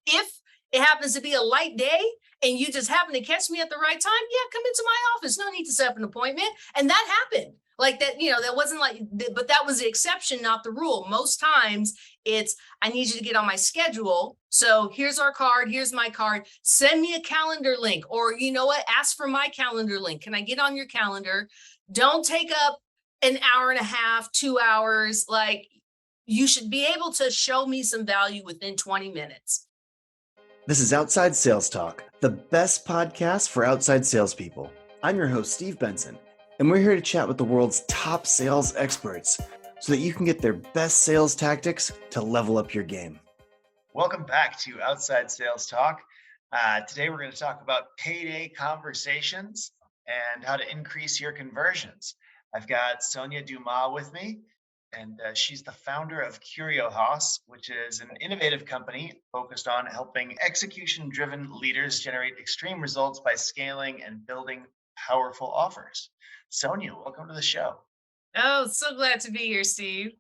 if it happens to be a light day and you just happen to catch me at the right time, yeah, come into my office. No need to set up an appointment. And that happened. Like that, that wasn't but that was the exception, not the rule. Most times it's, I need you to get on my schedule. So here's our card. Here's my card. Send me a calendar link, or you know what? Ask for my calendar link. Can I get on your calendar? Don't take up an hour and a half, 2 hours. Like, you should be able to show me some value within 20 minutes. This is Outside Sales Talk, the best podcast for outside salespeople. I'm your host, Steve Benson, and we're here to chat with the world's top sales experts so that you can get their best sales tactics to level up your game. Welcome back to Outside Sales Talk. Today we're going to talk about payday conversations and how to increase your conversions. I've got Sonia Dumas with me, and she's the founder of Curio Haus, which is an innovative company focused on helping execution-driven leaders generate extreme results by scaling and building powerful offers. Sonia, welcome to the show. Oh, so glad to be here, Steve.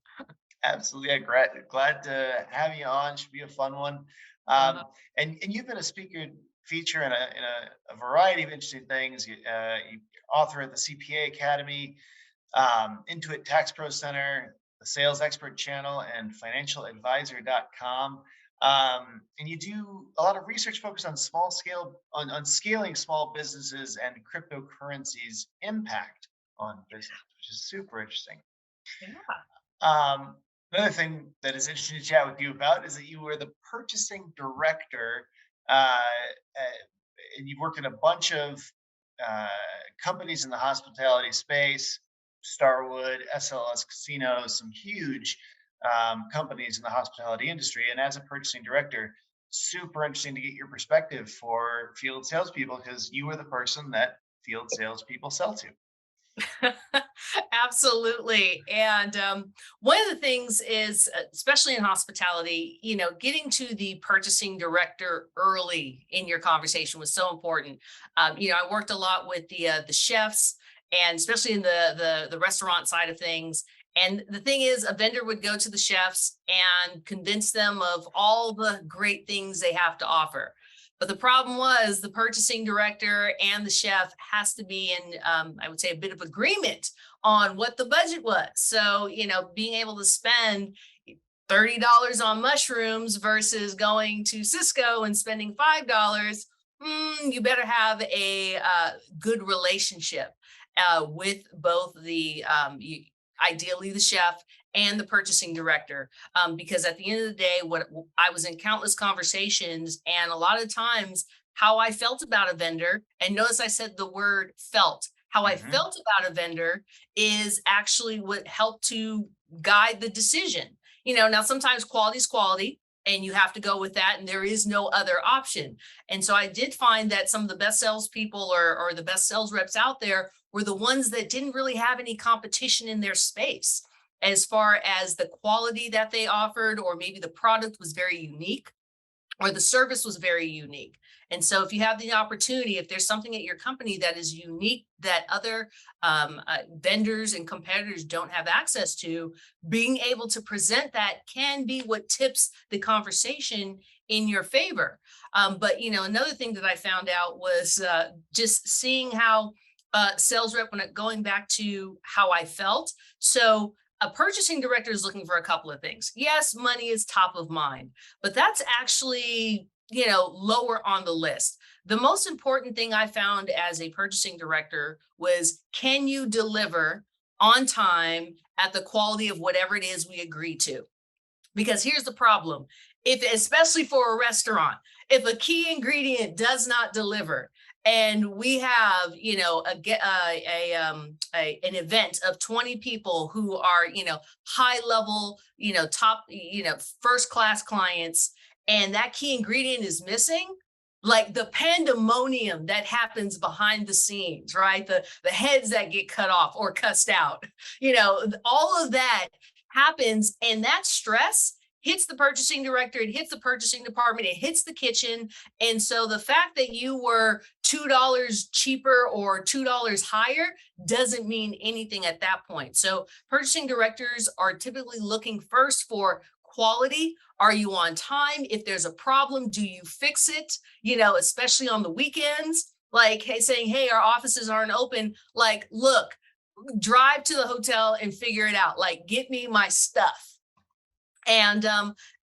Absolutely, glad to have you on. Should be a fun one. And you've been a speaker feature in a variety of interesting things. You author at the CPA Academy, Intuit Tax Pro Center, the Sales Expert Channel, and financialadvisor.com. And you do a lot of research focused on on scaling small businesses and cryptocurrencies' impact on business, which is super interesting. Yeah. Another thing that is interesting to chat with you about is that you were the purchasing director, and you've worked in a bunch of companies in the hospitality space, Starwood, SLS Casinos, some huge companies in the hospitality industry. And as a purchasing director, super interesting to get your perspective for field salespeople, because you were the person that field salespeople sell to. Absolutely. And one of the things is, especially in hospitality, getting to the purchasing director early in your conversation was so important. I worked a lot with the chefs, and especially in the restaurant side of things. And the thing is, a vendor would go to the chefs and convince them of all the great things they have to offer. But the problem was the purchasing director and the chef has to be in, I would say, a bit of agreement on what the budget was. So, being able to spend $30 on mushrooms versus going to Cisco and spending $5, you better have a good relationship with both ideally the chef and the purchasing director, because at the end of the day, what I was in countless conversations, and a lot of times how I felt about a vendor, and notice I said the word felt, how I felt about a vendor is actually what helped to guide the decision. Now sometimes quality is quality, and you have to go with that, and there is no other option. And so I did find that some of the best salespeople or the best sales reps out there were the ones that didn't really have any competition in their space as far as the quality that they offered, or maybe the product was very unique, or the service was very unique. And so if you have the opportunity, if there's something at your company that is unique that other vendors and competitors don't have access to, being able to present that can be what tips the conversation in your favor. But another thing that I found out was just seeing how sales rep, going back to how I felt. So a purchasing director is looking for a couple of things. Yes, money is top of mind, but that's actually, lower on the list. The most important thing I found as a purchasing director was, can you deliver on time at the quality of whatever it is we agree to? Because here's the problem. Especially for a restaurant, if a key ingredient does not deliver, and we have, an event of 20 people who are, high level, top, first class clients, and that key ingredient is missing, like the pandemonium that happens behind the scenes, right? The heads that get cut off or cussed out, all of that happens, and that stress hits the purchasing director, it hits the purchasing department, it hits the kitchen. And so the fact that you were $2 cheaper or $2 higher doesn't mean anything at that point. So purchasing directors are typically looking first for quality. Are you on time? If there's a problem, do you fix it? You know, especially on the weekends, like, hey, saying, hey, our offices aren't open. Like, look, drive to the hotel and figure it out. Like, get me my stuff. And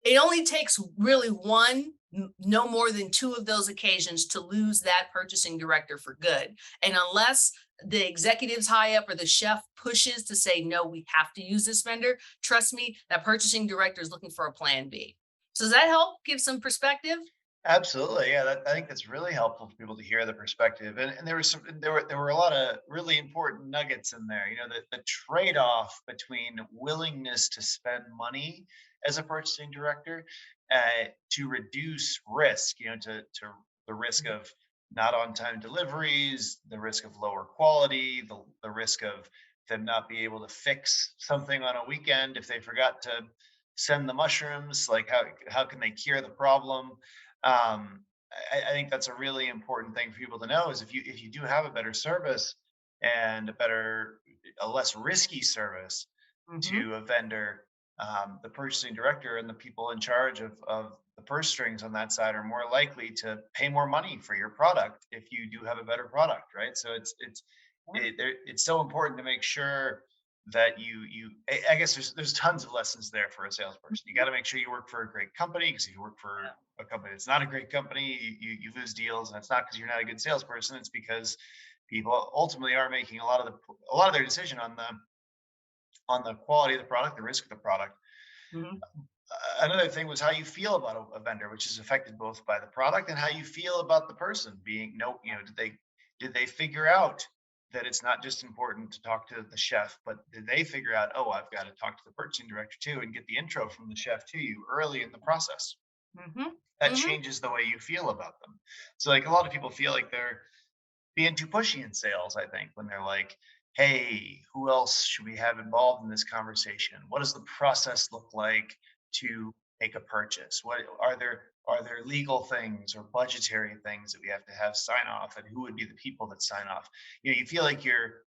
it only takes really one, no more than two of those occasions to lose that purchasing director for good. And unless the executives high up or the chef pushes to say, no, we have to use this vendor, trust me, that purchasing director is looking for a plan B. So does that help give some perspective? Absolutely. Yeah, I think that's really helpful for people to hear the perspective. And there were a lot of really important nuggets in there. You know, the trade-off between willingness to spend money as a purchasing director to reduce risk, you know, to the risk of not on time deliveries, the risk of lower quality, the risk of them not be able to fix something on a weekend if they forgot to send the mushrooms. Like how can they cure the problem? I think that's a really important thing for people to know is if you do have a better service and a less risky service Mm-hmm. to a vendor, the purchasing director and the people in charge of the purse strings on that side are more likely to pay more money for your product if you do have a better product, right? So it's so important to make sure that I guess there's tons of lessons there for a salesperson. You got to make sure you work for a great company, because if you work for a company that's not a great company, you lose deals, and it's not because you're not a good salesperson. It's because people ultimately are making a lot of their decision on the quality of the product, the risk of the product. Mm-hmm. Another thing was how you feel about a vendor, which is affected both by the product and how you feel about the person being no, you know, did they figure out that it's not just important to talk to the chef, but did they figure out, oh, I've got to talk to the purchasing director too and get the intro from the chef to you early in the process? Mm-hmm. That Mm-hmm. changes the way you feel about them. So like a lot of people feel like they're being too pushy in sales, I think, when they're like, hey, who else should we have involved in this conversation? What does the process look like to make a purchase? What are there legal things or budgetary things that we have to have sign off, and who would be the people that sign off? You know, you feel like you're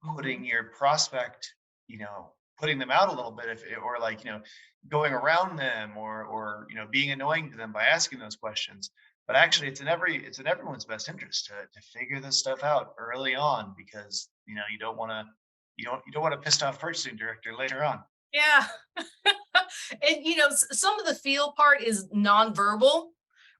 Mm-hmm. putting your prospect, you know, putting them out a little bit, or like, you know, going around them, or you know, being annoying to them by asking those questions. But actually, it's in everyone's best interest to figure this stuff out early on, because you know you don't want to piss off purchasing director later on. Yeah. And you know, some of the feel part is nonverbal,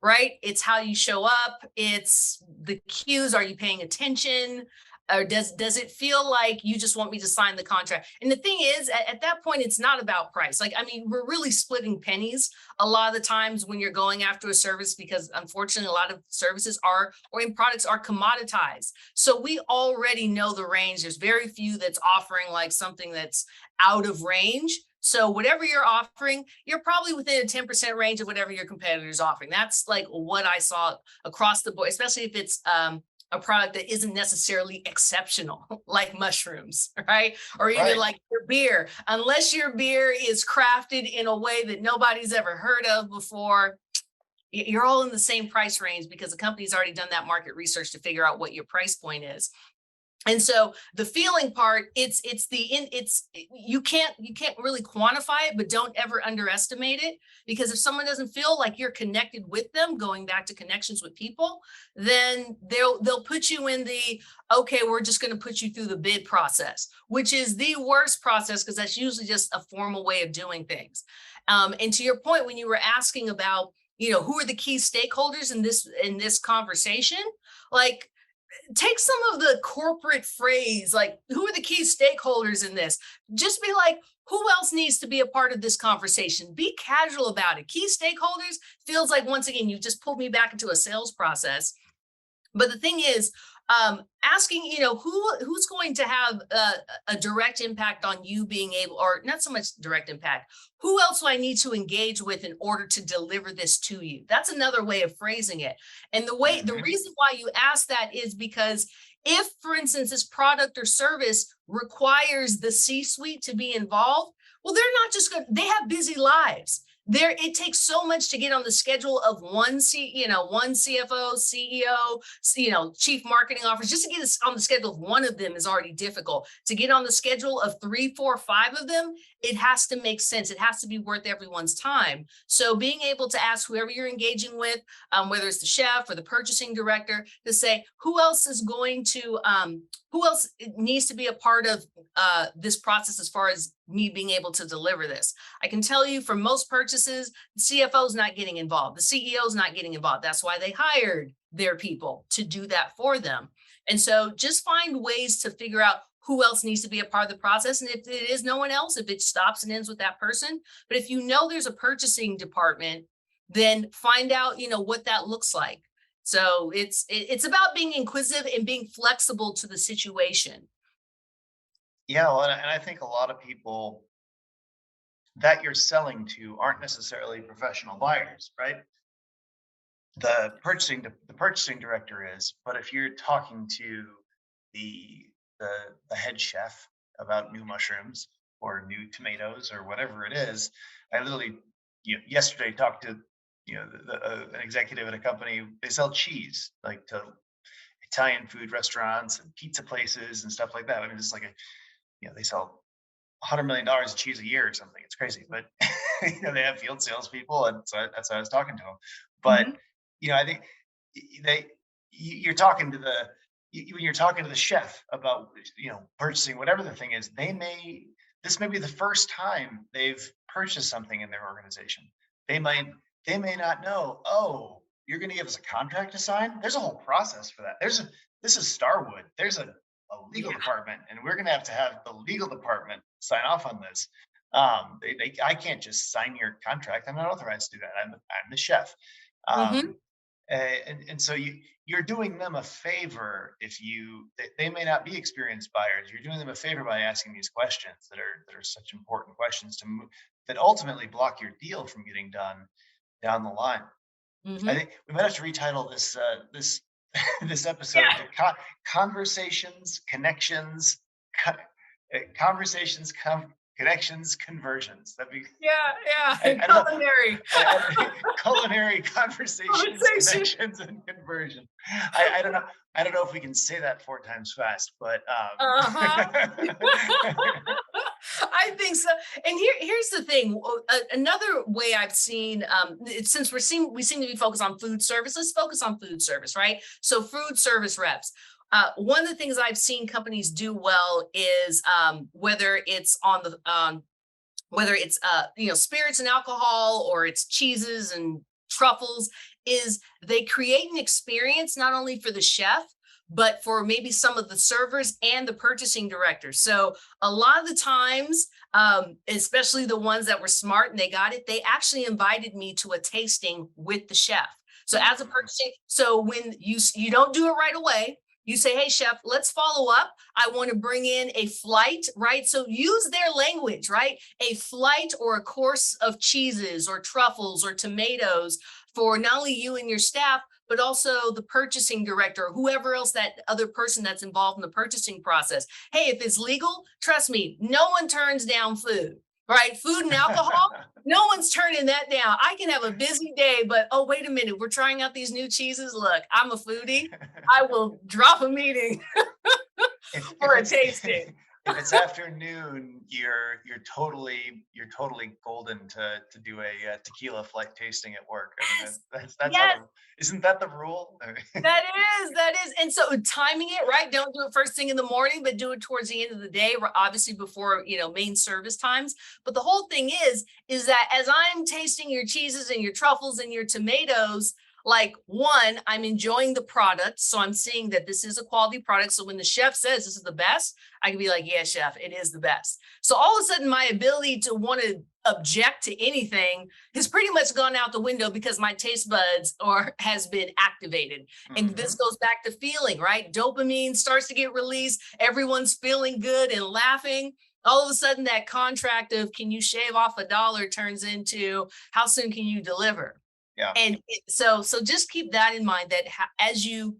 right? It's how you show up, it's the cues. Are you paying attention? Or does it feel like you just want me to sign the contract? And the thing is, at that point, it's not about price. Like, I mean, we're really splitting pennies a lot of the times when you're going after a service, because unfortunately, a lot of services are, or in products are commoditized. So we already know the range. There's very few that's offering like something that's out of range. So whatever you're offering, you're probably within a 10% range of whatever your competitor is offering. That's like what I saw across the board, especially if it's a product that isn't necessarily exceptional, like mushrooms, right? Or even Right. like your beer. Unless your beer is crafted in a way that nobody's ever heard of before, you're all in the same price range because the company's already done that market research to figure out what your price point is. And so the feeling part, it's you can't really quantify it, but don't ever underestimate it, because if someone doesn't feel like you're connected with them, going back to connections with people, then they'll put you in the, okay, we're just going to put you through the bid process, which is the worst process, because that's usually just a formal way of doing things. And to your point, when you were asking about, you know, who are the key stakeholders in this conversation, like, take some of the corporate phrase, like, who are the key stakeholders in this? Just be like, who else needs to be a part of this conversation? Be casual about it. Key stakeholders feels like, once again, you just pulled me back into a sales process. But the thing is, asking, you know, who's going to have a direct impact on you being able, or not so much direct impact, who else do I need to engage with in order to deliver this to you? That's another way of phrasing it. And the Mhm. reason why you ask that is because if, for instance, this product or service requires the C-suite to be involved, well, they're not just going, they have busy lives. It takes so much to get on the schedule of one one CFO, CEO, chief marketing officer. Just to get on the schedule of one of them is already difficult. To get on the schedule of 3, 4, 5 of them, it has to make sense. It has to be worth everyone's time. So being able to ask whoever you're engaging with, whether it's the chef or the purchasing director, to say who else is going to, who else needs to be a part of this process as far as me being able to deliver this. I can tell you for most purchases, the CFO is not getting involved. The CEO is not getting involved. That's why they hired their people to do that for them. And so just find ways to figure out who else needs to be a part of the process. And if it is no one else, if it stops and ends with that person, but if you know there's a purchasing department, then find out, what that looks like. So it's about being inquisitive and being flexible to the situation. Yeah, well, and I think a lot of people that you're selling to aren't necessarily professional buyers, right? The purchasing director is, but if you're talking to the the head chef about new mushrooms or new tomatoes or whatever it is, I literally yesterday talked to an executive at a company. They sell cheese like to Italian food restaurants and pizza places and stuff like that. I mean, it's like they sell $100 million of cheese a year or something. It's crazy, but they have field salespeople, and so that's why I was talking to them. But Mhm. I think they you're talking to when you're talking to the chef about purchasing whatever the thing is. This may be the first time they've purchased something in their organization. They might they may not know. Oh, you're going to give us a contract to sign. There's a whole process for that. This is Starwood. There's a legal Yeah. department, and we're going to have the legal department sign off on this. I can't just sign your contract. I'm not authorized to do that. I'm the chef. Hmm. Um, and so you're doing them a favor if they may not be experienced buyers. You're doing them a favor by asking these questions that are such important questions that ultimately block your deal from getting done down the line. I Hmm. think we might have to retitle this this episode Yeah. to conversations, connections, co- conversations, connections, conversions. That'd be Yeah. Yeah. I don't know. Culinary Culinary conversations, conversation. connections, and conversion. I don't know. I don't know if we can say that 4 times fast, but Uh-huh. I think so. And here's the thing. Another way I've seen, since we seem to be focused on food service, let's focus on food service, right? So food service reps. One of the things I've seen companies do well is whether it's spirits and alcohol, or it's cheeses and truffles, is they create an experience not only for the chef but for maybe some of the servers and the purchasing director. So a lot of the times, especially the ones that were smart and they got it, they actually invited me to a tasting with the chef. So as a Mm, purchasing, so when you don't do it right away, you say, hey, chef, let's follow up. I want to bring in a flight, right? So use their language, right? A flight or a course of cheeses or truffles or tomatoes for not only you and your staff, but also the purchasing director or whoever else, that other person that's involved in the purchasing process. Hey, if it's legal, trust me, no one turns down food, right? Food and alcohol, no one's turning that down. I can have a busy day, but oh, wait a minute, we're trying out these new cheeses. Look, I'm a foodie. I will drop a meeting if for a it's tasting. if it's afternoon, you're totally golden to do a tequila flight tasting at work. I mean, Yes, that's how yes, isn't that the rule? that is. And so timing it, right? Don't do it first thing in the morning, but do it towards the end of the day, obviously before, main service times. But the whole thing is that as I'm tasting your cheeses and your truffles and your tomatoes, like, one, I'm enjoying the product. So I'm seeing that this is a quality product. So when the chef says this is the best, I can be like, yeah, chef, it is the best. So all of a sudden my ability to want to object to anything has pretty much gone out the window because my taste buds or has been activated. And this Hmm. goes back to feeling, right? Dopamine starts to get released. Everyone's feeling good and laughing. All of a sudden that contract of can you shave off $1 turns into how soon can you deliver? Yeah. And so just keep that in mind, that as you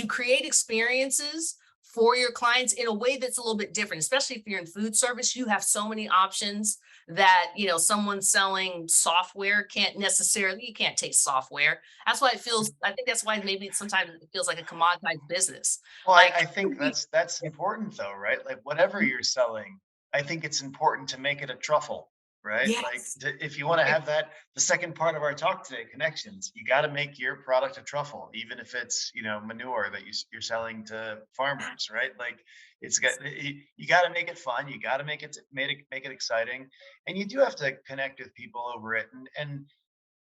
create experiences for your clients in a way that's a little bit different, especially if you're in food service, you have so many options that, someone selling software can't necessarily, you can't taste software. That's why I think that's why maybe sometimes it feels like a commoditized business. Well, Like, I think that's important though, right? Like whatever you're selling, I think it's important to make it a truffle, right? Like Yes. if you want to have that, the second part of our talk today, connections, you got to make your product a truffle, even if it's, manure that you're selling to farmers, right? Like you got to make it fun. You got to make it exciting. And you do have to connect with people over it. And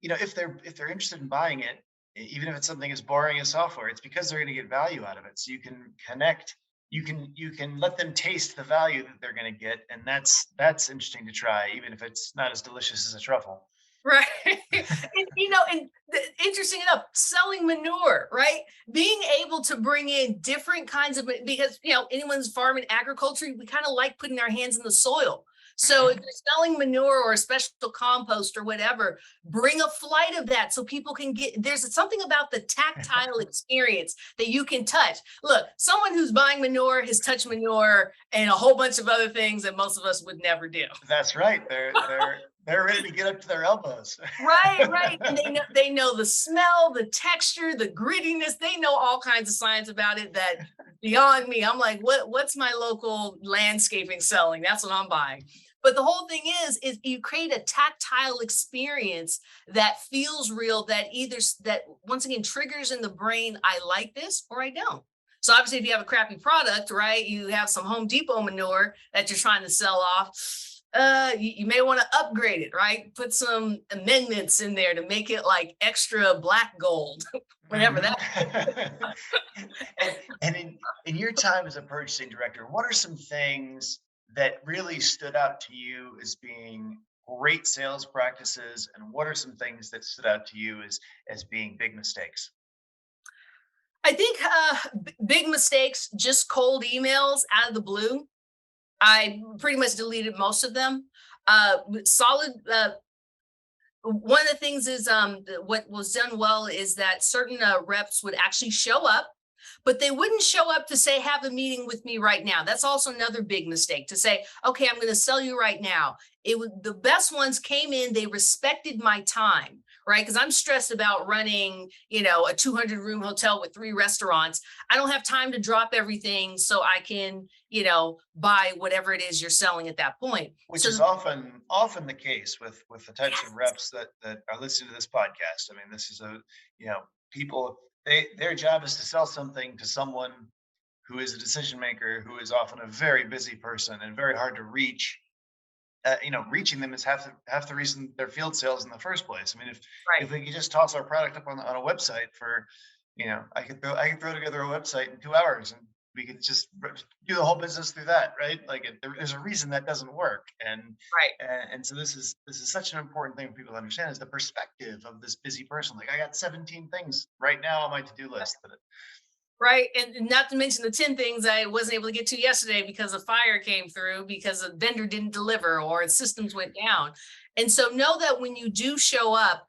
if they're interested in buying it, even if it's something as boring as software, it's because they're going to get value out of it. So you can connect, you can let them taste the value that they're going to get, and that's interesting to try, even if it's not as delicious as a truffle. Right. Interesting enough, selling manure, right? Being able to bring in different kinds of, because, anyone's farming agriculture, we kind of like putting our hands in the soil. So if Mhm. you're selling manure or a special compost or whatever, bring a flight of that so people can there's something about the tactile experience that you can touch. Look, someone who's buying manure has touched manure and a whole bunch of other things that most of us would never do. That's right. They're ready to get up to their elbows. Right, right. And they know the smell, the texture, the grittiness. They know all kinds of science about it that beyond me. I'm like, what's my local landscaping selling? That's what I'm buying. But the whole thing is you create a tactile experience that feels real, that that once again triggers in the brain, I like this or I don't. So obviously, if you have a crappy product, right, you have some Home Depot manure that you're trying to sell off, you may want to upgrade it, right? Put some amendments in there to make it like extra black gold, whatever Mhm. that. And in your time as a purchasing director, what are some things that really stood out to you as being great sales practices, and what are some things that stood out to you as being big mistakes? I think big mistakes, just cold emails out of the blue. I pretty much deleted most of them. Solid. One of the things is what was done well is that certain reps would actually show up, but they wouldn't show up to say have a meeting with me right now. That's also another big mistake, to say, okay, I'm going to sell you right now. It was the best ones came in, they respected my time, right? Because I'm stressed about running, a 200 room hotel with 3 restaurants. I don't have time to drop everything so I can, buy whatever it is you're selling at that point. Which is So often the case with the types of yes. reps that are listening to this podcast. I mean, this is people, their job is to sell something to someone who is a decision maker, who is often a very busy person and very hard to reach. Reaching them is half the reason they're field sales in the first place. I mean, if Right. we could just toss our product up on a website for, I could throw together a website in 2 hours, and we could just do the whole business through that, right? Like there's a reason that doesn't work, Right. and so this is such an important thing for people to understand, is the perspective of this busy person. Like, I got 17 things right now on my to-do list that. Right. And not to mention the 10 things I wasn't able to get to yesterday because a fire came through, because a vendor didn't deliver or its systems went down. And so know that when you do show up,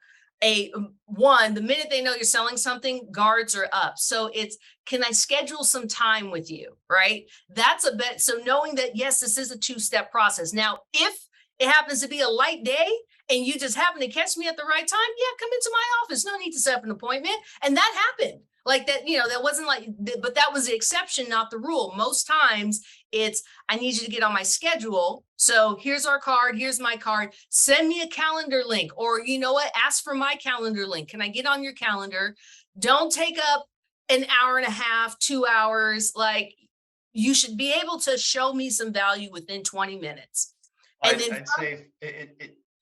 one, the minute they know you're selling something, guards are up. So it's, can I schedule some time with you? Right. That's a bet. So knowing that, yes, this is a 2-step process. Now, if it happens to be a light day and you just happen to catch me at the right time, yeah, come into my office. No need to set up an appointment. And that happened. Like that, that wasn't like, but that was the exception, not the rule. Most times it's, I need you to get on my schedule. So here's our card. Here's my card. Send me a calendar link, or you know what? Ask for my calendar link. Can I get on your calendar? Don't take up an hour and a half, 2 hours. Like, you should be able to show me some value within 20 minutes. And then I'd say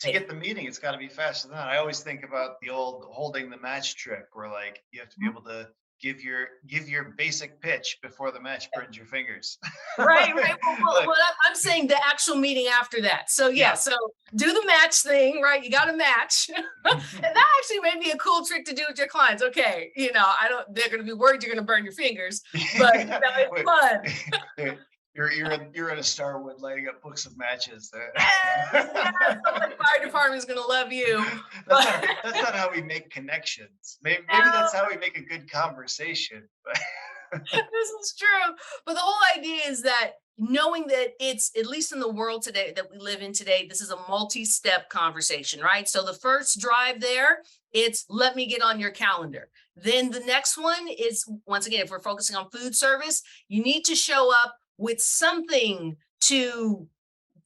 to get the meeting, it's got to be faster than that. I always think about the old holding the match trick, where like you have to be able to give your basic pitch before the match burns your fingers. right, right. Like, Well, I'm saying the actual meeting after that. So yeah, yeah. so do the match thing, right? You got to match, and that actually may be a cool trick to do with your clients. Okay, I don't. They're going to be worried you're going to burn your fingers, but it's Wait, fun. you're in a Starwood lighting up books of matches there. Yes, yes. The fire department is going to love you. That's But not that's not how we make connections. Maybe no, that's how we make a good conversation. But this is true. But the whole idea is that knowing that it's, at least in the world today that we live in today, this is a multi-step conversation, right? So the first drive there, it's let me get on your calendar. Then the next one is, once again, if we're focusing on food service, you need to show up with something to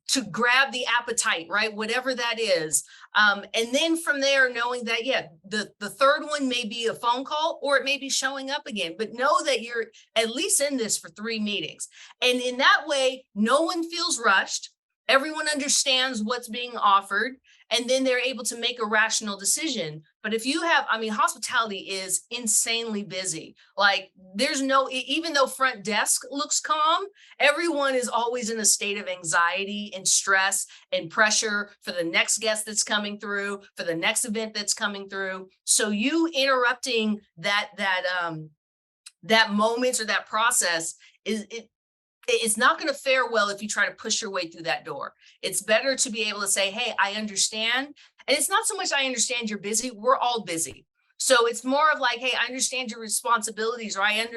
to grab the appetite, right? Whatever that is. And then from there, knowing that, yeah, the third one may be a phone call or it may be showing up again, but know that you're at least in this for 3 meetings. And in that way, no one feels rushed. Everyone understands what's being offered, and then they're able to make a rational decision. But if you have, I mean, hospitality is insanely busy. Like there's no, even though front desk looks calm, everyone is always in a state of anxiety and stress and pressure for the next guest that's coming through, for the next event that's coming through. So you interrupting that moment or that process it's not going to fare well if you try to push your way through that door. It's better to be able to say, hey, I understand. And it's not so much I understand you're busy. We're all busy. So it's more of like, hey, I understand your responsibilities, or I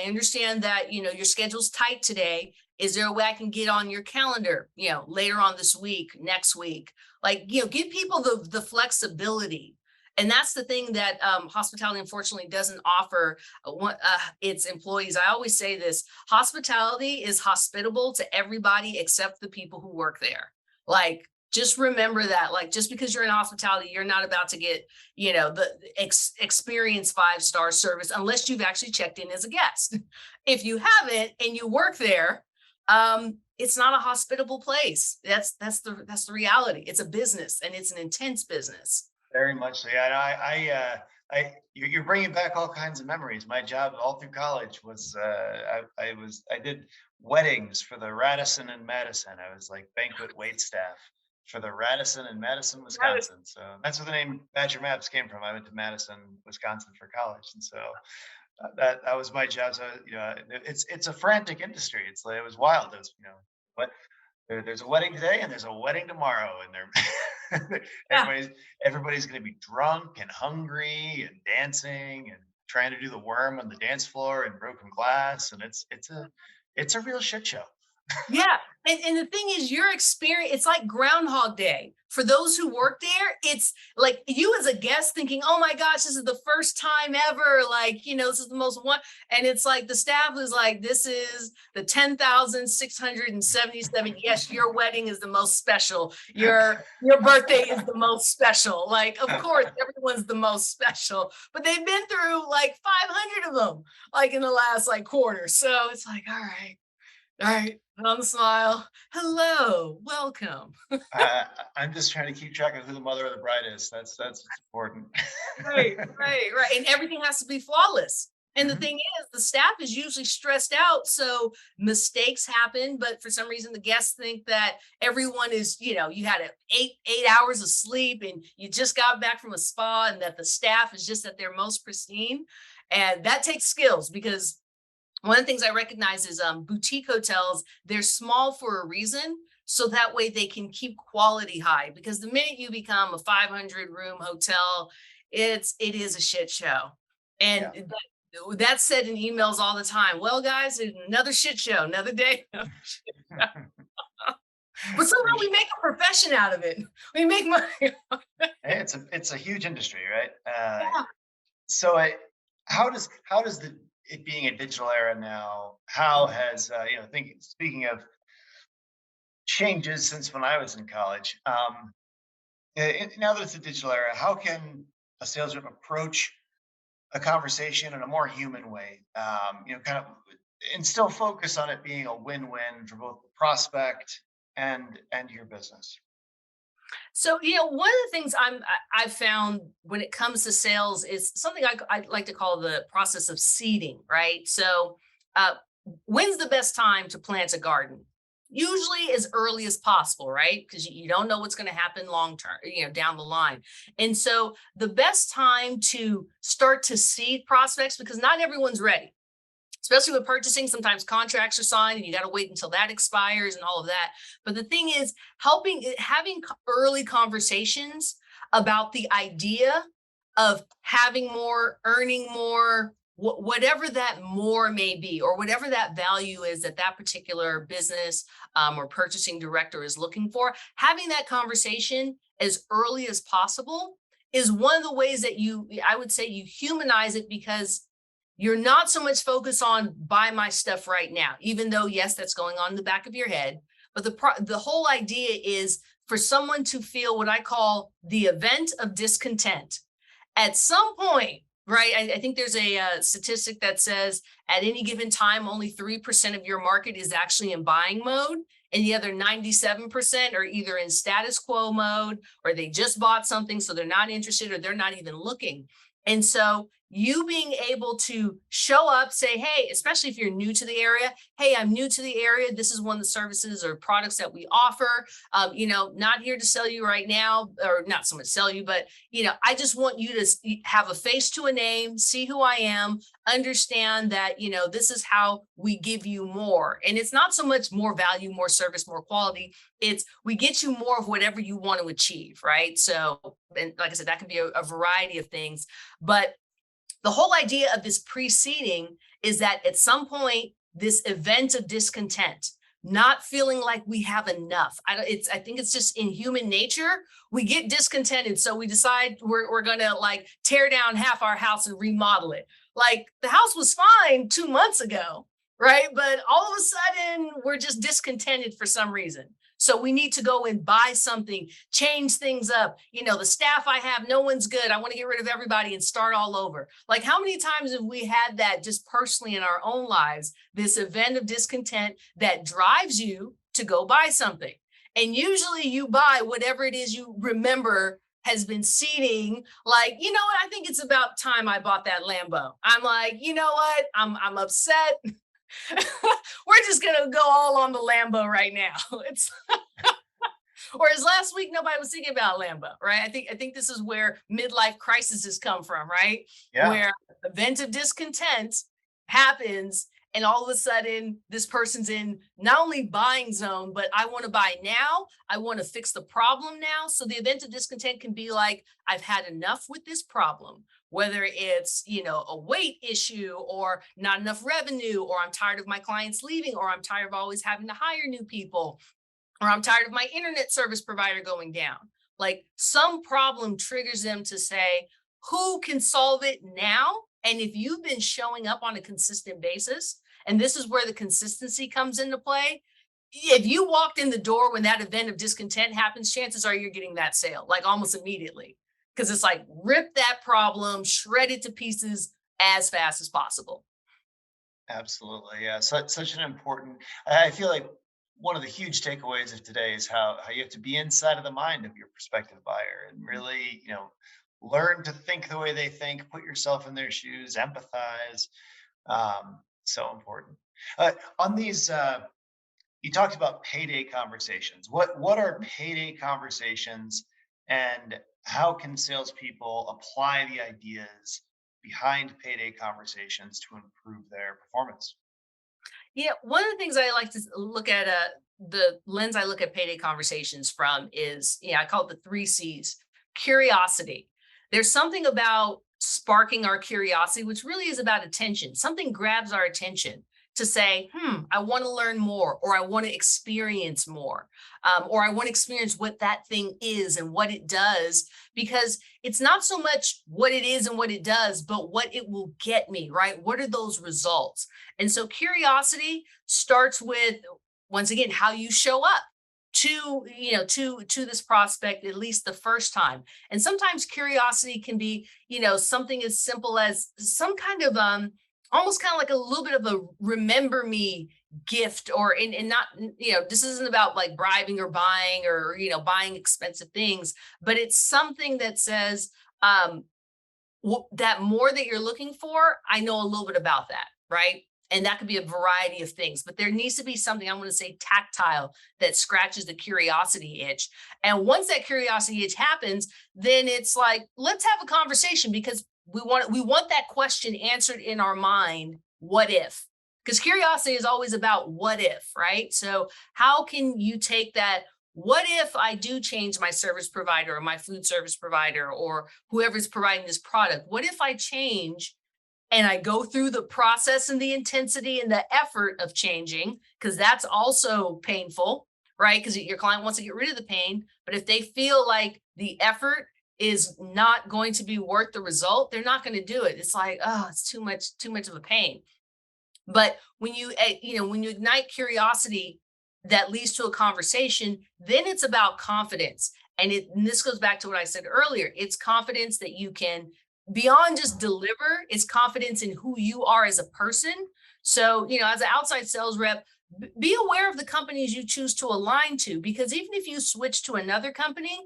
understand that, you know, your schedule's tight today. Is there a way I can get on your calendar, you know, later on this week, next week? Like, you know, give people the flexibility. And that's the thing that hospitality, unfortunately, doesn't offer its employees. I always say this: hospitality is hospitable to everybody except the people who work there. Like, just remember that. Like, just because you're in hospitality, you're not about to get, you know, the experience 5-star service unless you've actually checked in as a guest. If you haven't and you work there, it's not a hospitable place. That's the reality. It's a business, and it's an intense business. Very much so. Yeah, and you're bringing back all kinds of memories. My job all through college was, I did weddings for the Radisson and Madison. I was like banquet wait staff for the Radisson in Madison, Wisconsin. So that's where the name Badger Maps came from. I went to Madison, Wisconsin for college, and so that was my job. So you know, it's a frantic industry. It's like, it was wild. It was, you know, what there's a wedding today and there's a wedding tomorrow, and they're Yeah. everybody's going to be drunk and hungry and dancing and trying to do the worm on the dance floor and broken glass, and it's a real shit show. Yeah. And the thing is, your experience, it's like Groundhog Day. For those who work there, it's like you as a guest thinking, oh my gosh, this is the first time ever. Like, you know, this is the most one. And it's like the staff is like, this is the 10,677. Yes, your wedding is the most special. Your birthday is the most special. Like, of course, everyone's the most special, but they've been through like 500 of them, like in the last like quarter. So it's like, all right. All right, put on the smile. Hello, welcome. I'm just trying to keep track of who the mother of the bride is. That's what's important. Right. And everything has to be flawless. And the Mhm. thing is, the staff is usually stressed out, so mistakes happen. But for some reason, the guests think that everyone is, you know, you had 8 hours of sleep and you just got back from a spa, and that the staff is just at their most pristine. And that takes skills, because one of the things I recognize is boutique hotels, they're small for a reason. So that way they can keep quality high, because the minute you become a 500-room hotel, it is a shit show. And Yeah. that's said in emails all the time. Well, guys, it's another shit show, another day. But somehow we make a profession out of it. We make money. Hey, it's a huge industry, right? Yeah. So how does the it being a digital era now, how has you know, thinking, speaking of changes since when I was in college, now that it's a digital era, how can a sales rep approach a conversation in a more human way? You know, kind of, and still focus on it being a win-win for both the prospect and your business. So, you know, one of the things I've found when it comes to sales is something I like to call the process of seeding, right? So, uh, when's the best time to plant a garden? Usually as early as possible, right? Because you don't know what's going to happen long term, you know, down the line. And so the best time to start to seed prospects, because not everyone's ready, especially with purchasing. Sometimes contracts are signed and you got to wait until that expires and all of that. But the thing is, having early conversations about the idea of having more, earning more, whatever that more may be, or whatever that value is that that particular business or purchasing director is looking for, having that conversation as early as possible is one of the ways that I would say, you humanize it, because you're not so much focused on buy my stuff right now, even though, yes, that's going on in the back of your head. But the whole idea is for someone to feel what I call the event of discontent. At some point, right? I think there's a statistic that says at any given time, only 3% of your market is actually in buying mode. And the other 97% are either in status quo mode or they just bought something, so they're not interested or they're not even looking. And so you being able to show up, say, hey, especially if you're new to the area, hey, I'm new to the area. This is one of the services or products that we offer. Not here to sell you right now, or not so much sell you, but I just want you to have a face to a name, see who I am, understand that, this is how we give you more. And it's not so much more value, more service, more quality. It's we get you more of whatever you want to achieve, right? So, and like I said, that could be a variety of things. But the whole idea of this preceding is that at some point, this event of discontent, not feeling like we have enough. I think it's just in human nature. We get discontented. So we decide we're going to like tear down half our house and remodel it. Like the house was fine 2 months ago, right? But all of a sudden we're just discontented for some reason. So we need to go and buy something, change things up. The staff I have, no one's good. I want to get rid of everybody and start all over. Like how many times have we had that just personally in our own lives, this event of discontent that drives you to go buy something? And usually you buy whatever it is you remember has been seeding. Like, what? I think it's about time I bought that Lambo. I'm like, what? I'm upset. We're just gonna go all on the Lambo right now. It's whereas last week nobody was thinking about Lambo, right? I think this is where midlife crises come from, right? Yeah. Where event of discontent happens, and all of a sudden this person's in not only buying zone, but I want to buy now. I want to fix the problem now. So the event of discontent can be like, I've had enough with this problem, whether it's, a weight issue or not enough revenue, or I'm tired of my clients leaving, or I'm tired of always having to hire new people, or I'm tired of my internet service provider going down. Like some problem triggers them to say, who can solve it now? And if you've been showing up on a consistent basis, and this is where the consistency comes into play, if you walked in the door when that event of discontent happens, chances are you're getting that sale like almost immediately. Because it's like rip that problem, shred it to pieces as fast as possible. Absolutely. Yeah. So such an important, I feel like one of the huge takeaways of today is how you have to be inside of the mind of your prospective buyer and really, learn to think the way they think, put yourself in their shoes, empathize. So important. On these, you talked about payday conversations. What are payday conversations, and how can salespeople apply the ideas behind payday conversations to improve their performance? Yeah, one of the things I like to look at, the lens I look at payday conversations from is, I call it the 3 C's. Curiosity. There's something about sparking our curiosity, which really is about attention. Something grabs our attention to say, I want to learn more, or I want to experience more, or I want to experience what that thing is and what it does, because it's not so much what it is and what it does, but what it will get me, right? What are those results? And so curiosity starts with, once again, how you show up to this prospect at least the first time. And sometimes curiosity can be, something as simple as some kind of almost kind of like a little bit of a remember me gift, or and not, this isn't about like bribing or buying or buying expensive things, but it's something that says that more that you're looking for, I know a little bit about that, right? And that could be a variety of things, but there needs to be something, I'm going to say tactile, that scratches the curiosity itch. And once that curiosity itch happens, then it's like, let's have a conversation, because we want that question answered in our mind. What if? Because curiosity is always about what if, right? So how can you take that? What if I do change my service provider or my food service provider or whoever's providing this product? What if I change and I go through the process and the intensity and the effort of changing? Because that's also painful, right? Because your client wants to get rid of the pain. But if they feel like the effort is not going to be worth the result, they're not going to do it. It's like, oh, it's too much of a pain. But when you ignite curiosity, that leads to a conversation, then it's about confidence. And this goes back to what I said earlier. It's confidence that you can, beyond just deliver, it's confidence in who you are as a person. So, as an outside sales rep, be aware of the companies you choose to align to, because even if you switch to another company,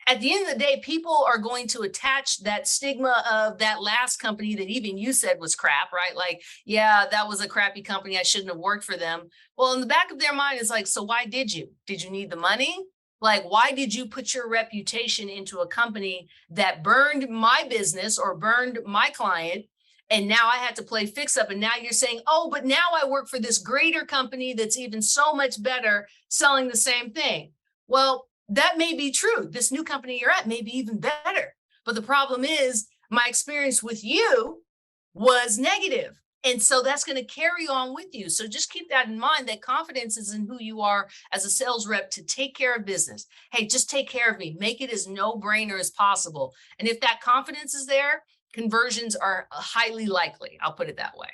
at the end of the day, people are going to attach that stigma of that last company that even you said was crap, right? Like, yeah, that was a crappy company. I shouldn't have worked for them. Well, in the back of their mind is like, so why did you? Did you need the money? Like, why did you put your reputation into a company that burned my business or burned my client? And now I had to play fix up. And now you're saying, oh, but now I work for this greater company that's even so much better selling the same thing. Well, that may be true. This new company you're at may be even better. But the problem is my experience with you was negative. And so that's going to carry on with you. So just keep that in mind, that confidence is in who you are as a sales rep to take care of business. Hey, just take care of me. Make it as no brainer as possible. And if that confidence is there, conversions are highly likely. I'll put it that way.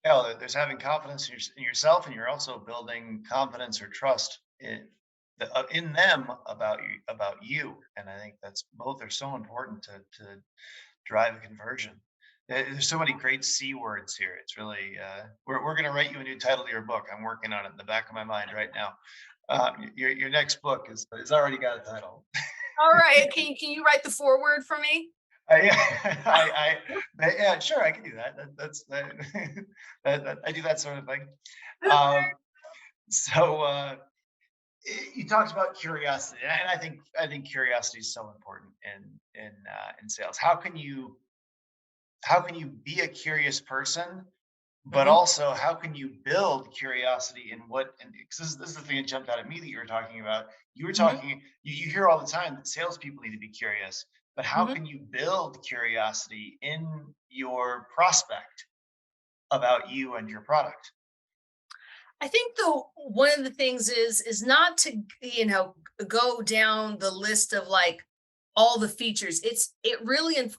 Yeah, there's having confidence in yourself, and you're also building confidence or trust in them about you. And I think that's both are so important to drive a conversion. There's so many great C words here. It's really we're going to write you a new title to your book. I'm working on it in the back of my mind right now. Your next book is already got a title. All right. Can you write the foreword for me? Yeah, sure, I can do that. I do that sort of thing. So you talked about curiosity, and I think curiosity is so important in sales. How can you be a curious person, but Mhm. also how can you build curiosity in what? And because this is the thing that jumped out at me that you were talking about. You were Mhm. talking. You hear all the time that salespeople need to be curious, but how Mhm. can you build curiosity in your prospect about you and your product? I think though one of the things is not to go down the list of like all the features. It really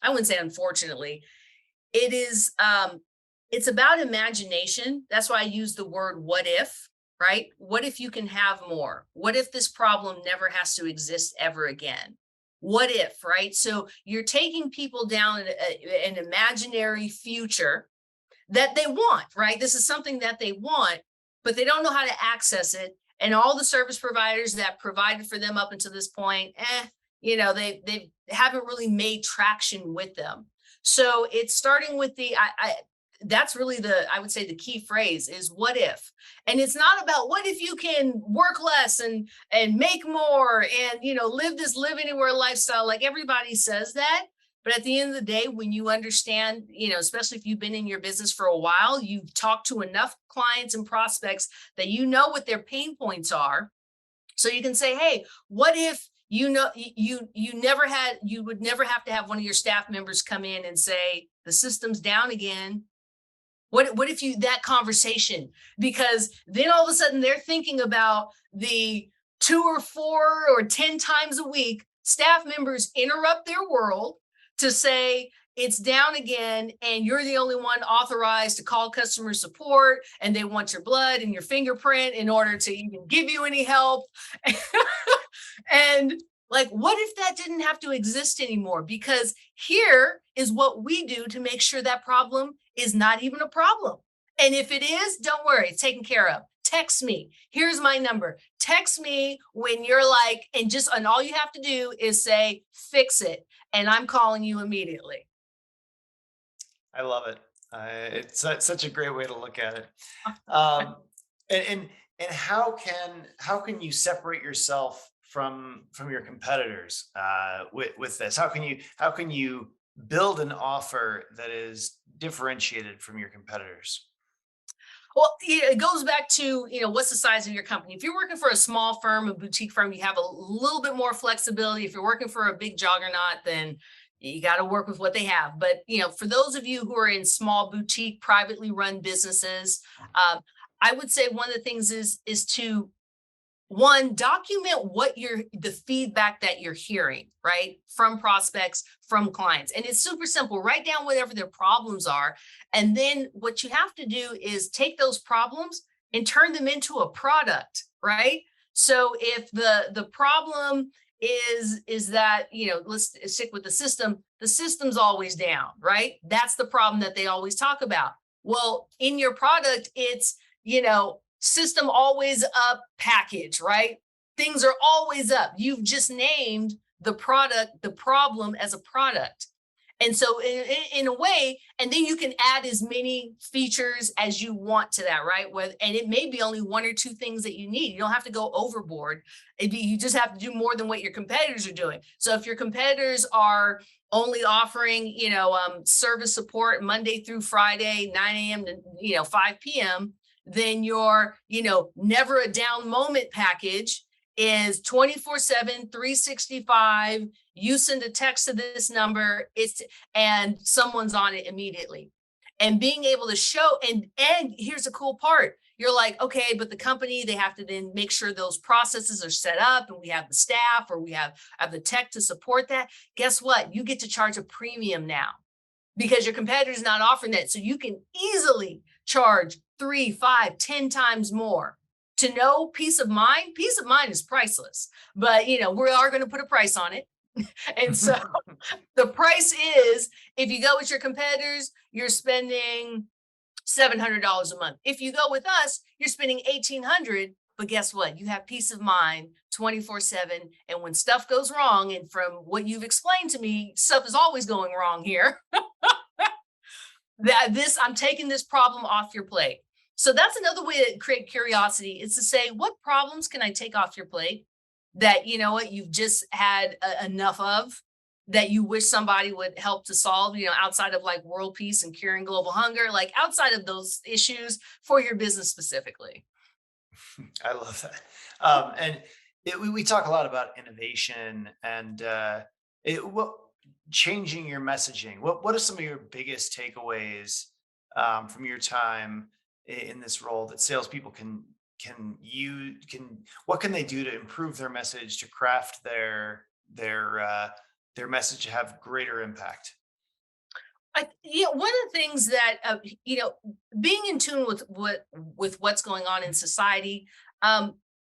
I wouldn't say unfortunately, it is it's about imagination. That's why I use the word what if, right? What if you can have more? What if this problem never has to exist ever again? What if, right? So you're taking people down an imaginary future that they want, right? This is something that they want, but they don't know how to access it. And all the service providers that provided for them up until this point, they haven't really made traction with them. So it's starting with that's really I would say the key phrase is what if. And it's not about what if you can work less and make more and live this live anywhere lifestyle. Like everybody says that, but at the end of the day, when you understand, especially if you've been in your business for a while, you've talked to enough clients and prospects that you know what their pain points are. So you can say, hey, what if you would never have to have one of your staff members come in and say the system's down again. What if you that conversation? Because then all of a sudden they're thinking about the 2 or 4 or 10 times a week staff members interrupt their world to say it's down again and you're the only one authorized to call customer support and they want your blood and your fingerprint in order to even give you any help. And like, what if that didn't have to exist anymore? Because here is what we do to make sure that problem is not even a problem. And if it is, don't worry, it's taken care of. Text me. Here's my number. Text me when you're like, and all you have to do is say, fix it. And I'm calling you immediately. I love it. It's such a great way to look at it. Um, and, and and how can you separate yourself from your competitors with this? How can you build an offer that is differentiated from your competitors? Well, it goes back to, what's the size of your company? If you're working for a small firm, a boutique firm, you have a little bit more flexibility. If you're working for a big juggernaut, then you got to work with what they have. But, for those of you who are in small boutique, privately run businesses, I would say one of the things is to one, document the feedback that you're hearing, right? From prospects, from clients. And it's super simple. Write down whatever their problems are. And then what you have to do is take those problems and turn them into a product, right? So if the problem is that, let's stick with the system's always down, right? That's the problem that they always talk about. Well, in your product, it's, system always up package, right? Things are always up. You've just named the product, the problem as a product. And so in a way, and then you can add as many features as you want to that, right? And it may be only one or two things that you need. You don't have to go overboard. You just have to do more than what your competitors are doing. So if your competitors are only offering, service support Monday through Friday, 9 a.m. to, 5 p.m., then your, never a down moment package is 24/7, 365. You send a text to this number, and someone's on it immediately. And being able to show, and here's a cool part. You're like, okay, but the company, they have to then make sure those processes are set up, and we have the staff, or we have the tech to support that. Guess what? You get to charge a premium now because your competitor's not offering that. So you can easily charge 3, 5, 10 times more. To know peace of mind is priceless, but we are going to put a price on it. And so the price is, if you go with your competitors, you're spending $700 a month. If you go with us, you're spending $1,800. But guess what? You have peace of mind 24/7. And when stuff goes wrong, and from what you've explained to me, stuff is always going wrong here. I'm taking this problem off your plate. So that's another way to create curiosity, is to say, what problems can I take off your plate that, you've just had enough of, that you wish somebody would help to solve, outside of like world peace and curing global hunger, like outside of those issues for your business specifically. I love that. And we talk a lot about innovation and changing your messaging. What are some of your biggest takeaways from your time in this role that salespeople what can they do to improve their message, to craft their message to have greater impact? One of the things that, being in tune with what's going on in society,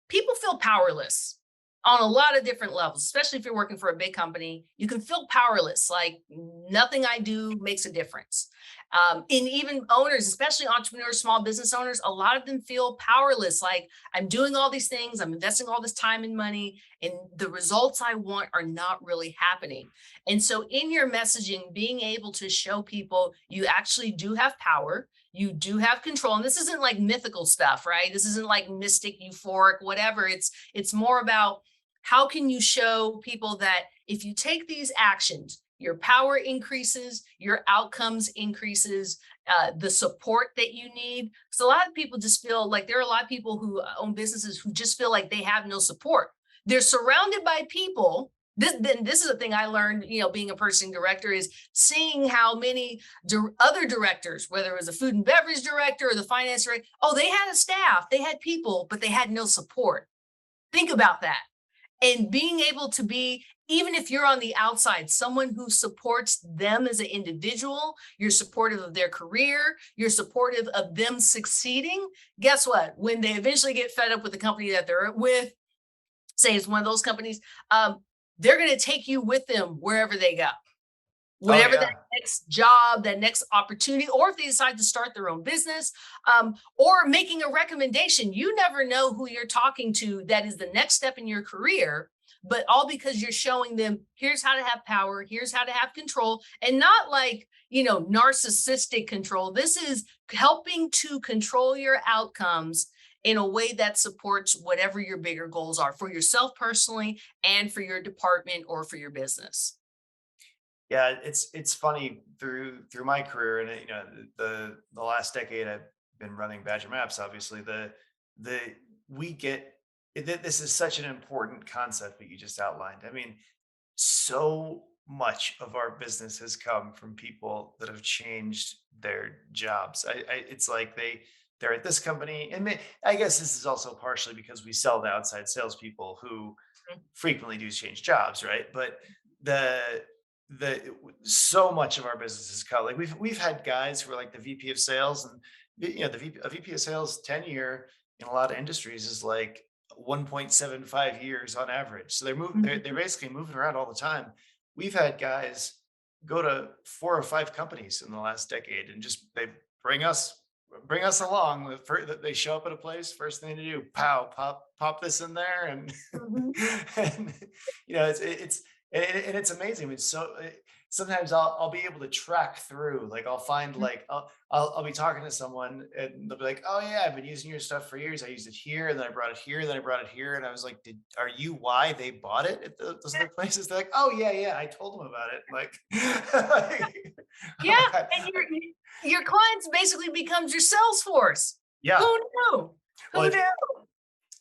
people feel powerless on a lot of different levels, especially if you're working for a big company. You can feel powerless, like nothing I do makes a difference. And even owners, especially entrepreneurs, small business owners, a lot of them feel powerless. Like, I'm doing all these things, I'm investing all this time and money, and the results I want are not really happening. And so in your messaging, being able to show people you actually do have power, you do have control. And this isn't like mythical stuff, right? This isn't like mystic, euphoric, whatever. It's more about, how can you show people that if you take these actions, your power increases, your outcomes increases, the support that you need. So a lot of people just feel like, there are a lot of people who own businesses who just feel like they have no support. They're surrounded by people. This is a thing I learned, being a purchasing director, is seeing how many other directors, whether it was a food and beverage director or the finance director, they had a staff, they had people, but they had no support. Think about that. And being able to be, even if you're on the outside, someone who supports them as an individual, you're supportive of their career, you're supportive of them succeeding. Guess what? When they eventually get fed up with the company that they're with, say it's one of those companies, they're going to take you with them wherever they go. Whatever that next job, that next opportunity, or if they decide to start their own business, or making a recommendation. You never know who you're talking to that is the next step in your career, but all because you're showing them, here's how to have power, here's how to have control, and not like, narcissistic control. This is helping to control your outcomes in a way that supports whatever your bigger goals are for yourself personally, and for your department or for your business. Yeah, it's funny, through my career, and the last decade I've been running Badger Maps. Obviously, the we get this is such an important concept that you just outlined. I mean, so much of our business has come from people that have changed their jobs. It's like they're at this company, and I guess this is also partially because we sell to outside salespeople who frequently do change jobs, right? But the so much of our business is cut. Like, we've had guys who are like the VP of sales, and a VP of sales tenure, in a lot of industries is like 1.75 years on average. So they're basically moving around all the time. We've had guys go to 4 or 5 companies in the last decade and just they bring us bring us along. They show up at a place, first thing to do, pow, pop this in there, and Mhm. and it's and it's amazing. It's sometimes I'll be able to track through. Like I'll find like I'll be talking to someone and they'll be like, "Oh yeah, I've been using your stuff for years. I used it here, and then I brought it here, and then I brought it here." And I was like, are you why they bought it at those other places?" They're like, "Oh yeah, yeah, I told them about it." Like, Yeah, and your clients basically becomes your sales force. Who yeah. knew? Well, Who knew?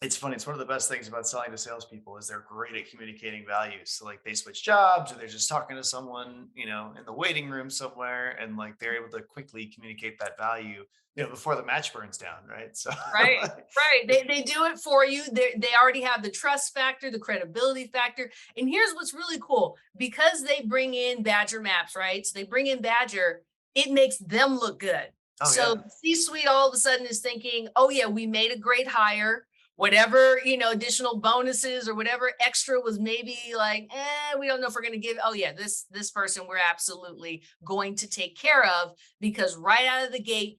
it's funny. It's one of the best things about selling to salespeople is they're great at communicating value. So like they switch jobs or they're just talking to someone, in the waiting room somewhere, and like they're able to quickly communicate that value, before the match burns down, right? So Right, like, right. They do it for you. They already have the trust factor, the credibility factor. And here's what's really cool. Because they bring in Badger Maps, right? So they bring in Badger, it makes them look good. oh So yeah, the C-suite all of a sudden is thinking, oh yeah, we made a great hire. Whatever, additional bonuses or whatever extra was maybe like, we don't know if we're going to give. Oh yeah, this person we're absolutely going to take care of, because right out of the gate,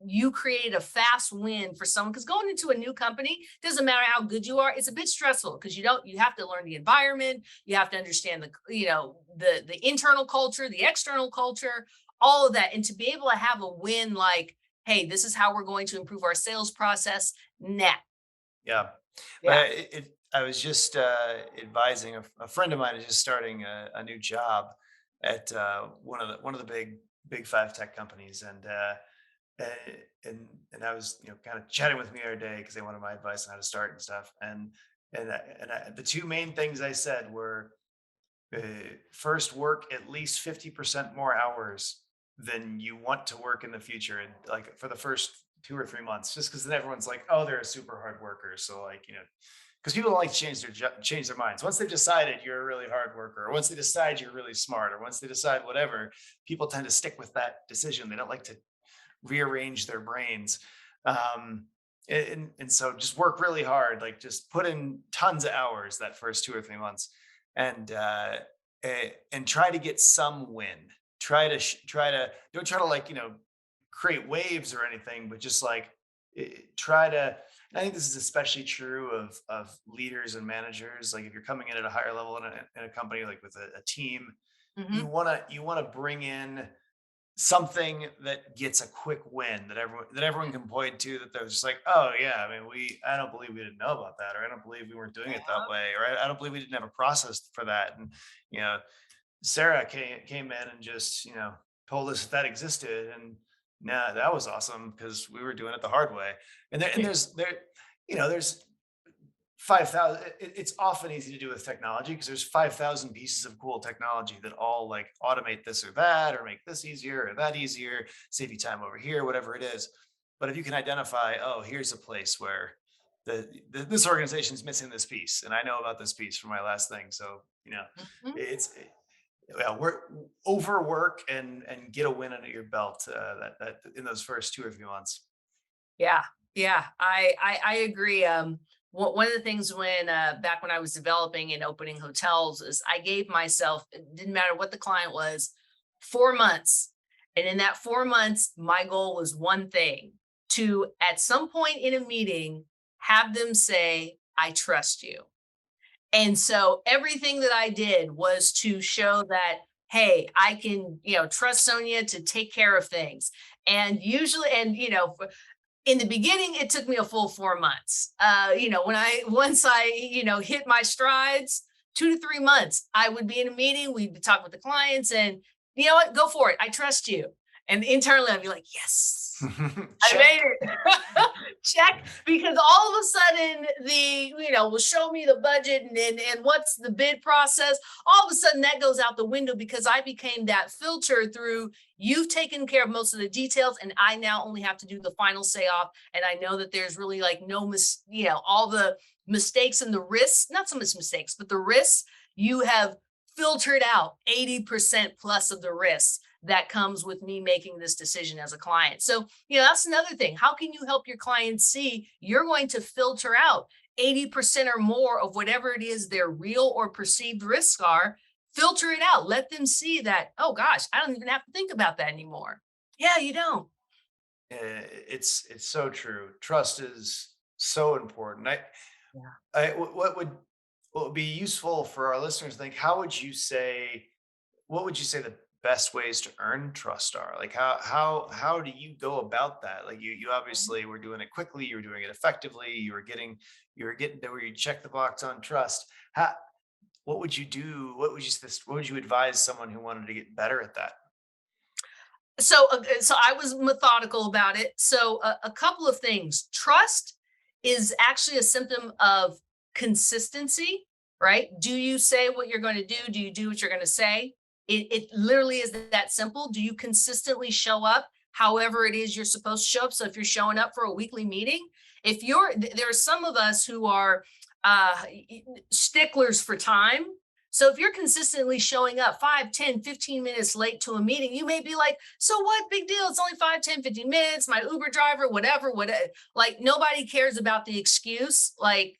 you created a fast win for someone. Because going into a new company, doesn't matter how good you are, it's a bit stressful because you have to learn the environment, you have to understand the internal culture, the external culture, all of that. And to be able to have a win like, hey, this is how we're going to improve our sales process. Nah. yeah. Yeah. But I was just advising a friend of mine is just starting a new job at one of the big 5 tech companies, uh, and I was kind of chatting with me the other day because they wanted my advice on how to start and stuff, the two main things I said were, uh, first, work at least 50% more hours than you want to work in the future, and like for the first 2 or 3 months, just because then everyone's like, oh, they're a super hard worker. So like, because people don't like to change their minds. Once they've decided you're a really hard worker, or once they decide you're really smart, or once they decide whatever, people tend to stick with that decision. They don't like to rearrange their brains. Um, and so just work really hard, like just put in tons of hours that first 2 or 3 months, and and try to get some win. Try to don't try to like create waves or anything, but just like try to. I think this is especially true of leaders and managers. Like if you're coming in at a higher level in a company, like with a team, you Mhm. want to you want to bring in something that gets a quick win that everyone can point to, that they're just like, oh yeah, I mean, I don't believe we didn't know about that, or I don't believe we weren't doing it that way, or I don't believe we didn't have a process for that. And you know Sarah came in and just told us that existed, and nah, that was awesome because we were doing it the hard way. And there's 5,000. It's often easy to do with technology because there's 5,000 pieces of cool technology that all like automate this or that, or make this easier or that easier, save you time over here, whatever it is. But if you can identify, oh, here's a place where this organization is missing this piece, and I know about this piece from my last thing. So Mhm. it's yeah, work, overwork, and get a win under your belt, that in those first 2 or 3 months. Yeah, yeah, I agree. One of the things when back when I was developing and opening hotels is I gave myself, it didn't matter what the client was, 4 months, and in that 4 months, my goal was one thing: to at some point in a meeting have them say, "I trust you." And so everything that I did was to show that, hey, I can, trust Sonia to take care of things. And usually, and in the beginning, it took me a full 4 months. When I once I, hit my strides, 2 to 3 months, I would be in a meeting, we'd be talking with the clients, and you know what, go for it. I trust you. And internally, I'd be like, yes, I made Check. it. Check. Because all of a sudden will show me the budget and what's the bid process. All of a sudden that goes out the window because I became that filter through, you've taken care of most of the details and I now only have to do the final say off. And I know that there's really like no all the mistakes and the risks, not so much mistakes, but the risks you have filtered out 80% plus of the risks. that comes with me making this decision as a client. So, that's another thing. How can you help your clients see you're going to filter out 80% or more of whatever it is their real or perceived risks are? Filter it out. Let them see that, oh gosh, I don't even have to think about that anymore. Yeah, you don't. It's so true. Trust is so important. Yeah. What would be useful for our listeners to think? What would you say the best ways to earn trust are? Like how do you go about that? Like you obviously were doing it quickly, you were doing it effectively, you were getting to where you check the box on trust. How What would you do? What would you advise someone who wanted to get better at that? So I was methodical about it. So a couple of things. Trust is actually a symptom of consistency, right? Do you say what you're going to do? Do you do what you're going to say? It literally is that simple. Do you consistently show up however it is you're supposed to show up? So if you're showing up for a weekly meeting, there are some of us who are sticklers for time. So if you're consistently showing up 5, 10, 15 minutes late to a meeting, you may be like, so what, big deal? It's only 5, 10, 15 minutes, my Uber driver, whatever. Like nobody cares about the excuse. Like